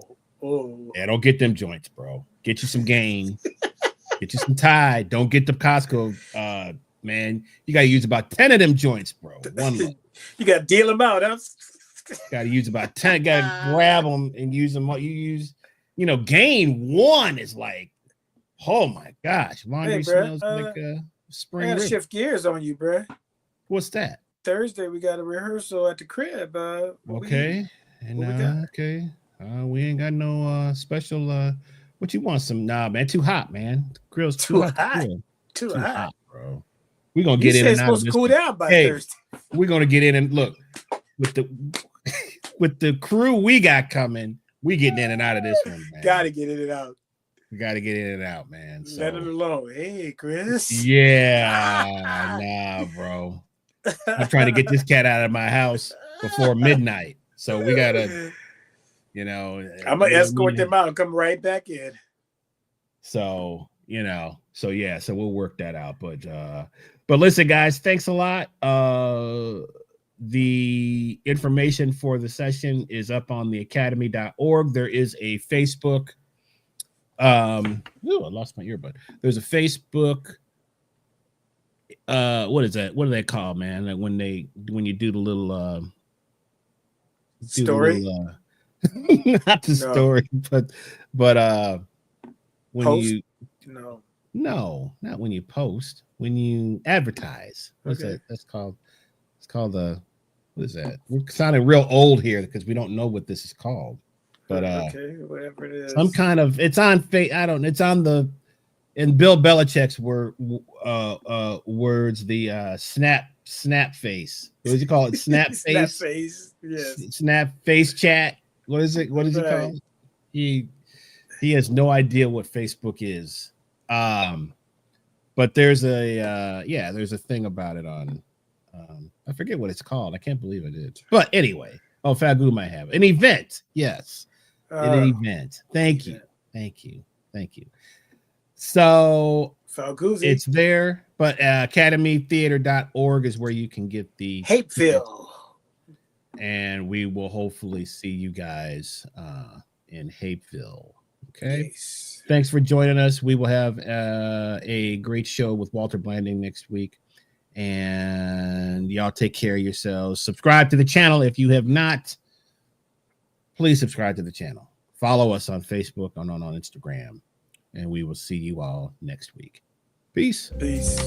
don't get them joints, bro. Get you some Gain. Get you some Tide. Don't get the Costco, man. You got to use about 10 of them joints, bro. You got to deal them out, huh? Got to use about 10. Got to grab them and use them. You use, Gain 1 is like, oh my gosh. Laundry smells like spring. I got to shift gears on you, bro. What's that? Thursday, we got a rehearsal at the crib. Okay. And What we got? okay, we ain't got no special. What you want? Some man. Too hot, man. The grill's too hot. To grill. Too Too hot. hot, bro. We're gonna You get in said and it's out of supposed to this. cool one. down by Hey, Thursday. we're gonna get in and look with the with the crew we got coming. We getting in and out of this one, man. Gotta get in and out. We gotta get in and out, man. So Let it alone. Hey, Chris. yeah, nah, bro. I'm trying to get this cat out of my house before midnight. So we gotta, I'm gonna escort them out and come right back in. So, so we'll work that out. But listen, guys, thanks a lot. The information for the session is up on the academy.org. There is a Facebook. I lost my earbud. There's a Facebook. What is that? What do they call, man? Like when you do the little story. Not the story, but when post? you no, not when you post, when you advertise. What's that? That's called. It's called what is that? We're sounding real old here because we don't know what this is called. But whatever it is, some kind of it's on I don't. It's on the in Bill Belichick's words. The snap face. What does he call it? Snap face. Snap face. Yes. Snap face chat. What is it? What is it called? He has no idea what Facebook is. But there's there's a thing about it on I forget what it's called. I can't believe I did. But anyway, Fagu might have it. An event. Yes. An event. Thank you. So Falguzzi. it's there, but academytheater.org is where you can get the Hapeville. And we will hopefully see you guys in Hapeville. Okay. Yes. Thanks for joining us. We will have a great show with Walter Blanding next week. And y'all take care of yourselves. Subscribe to the channel if you have not. Please subscribe to the channel. Follow us on Facebook and on Instagram. And we will see you all next week. Peace. Peace.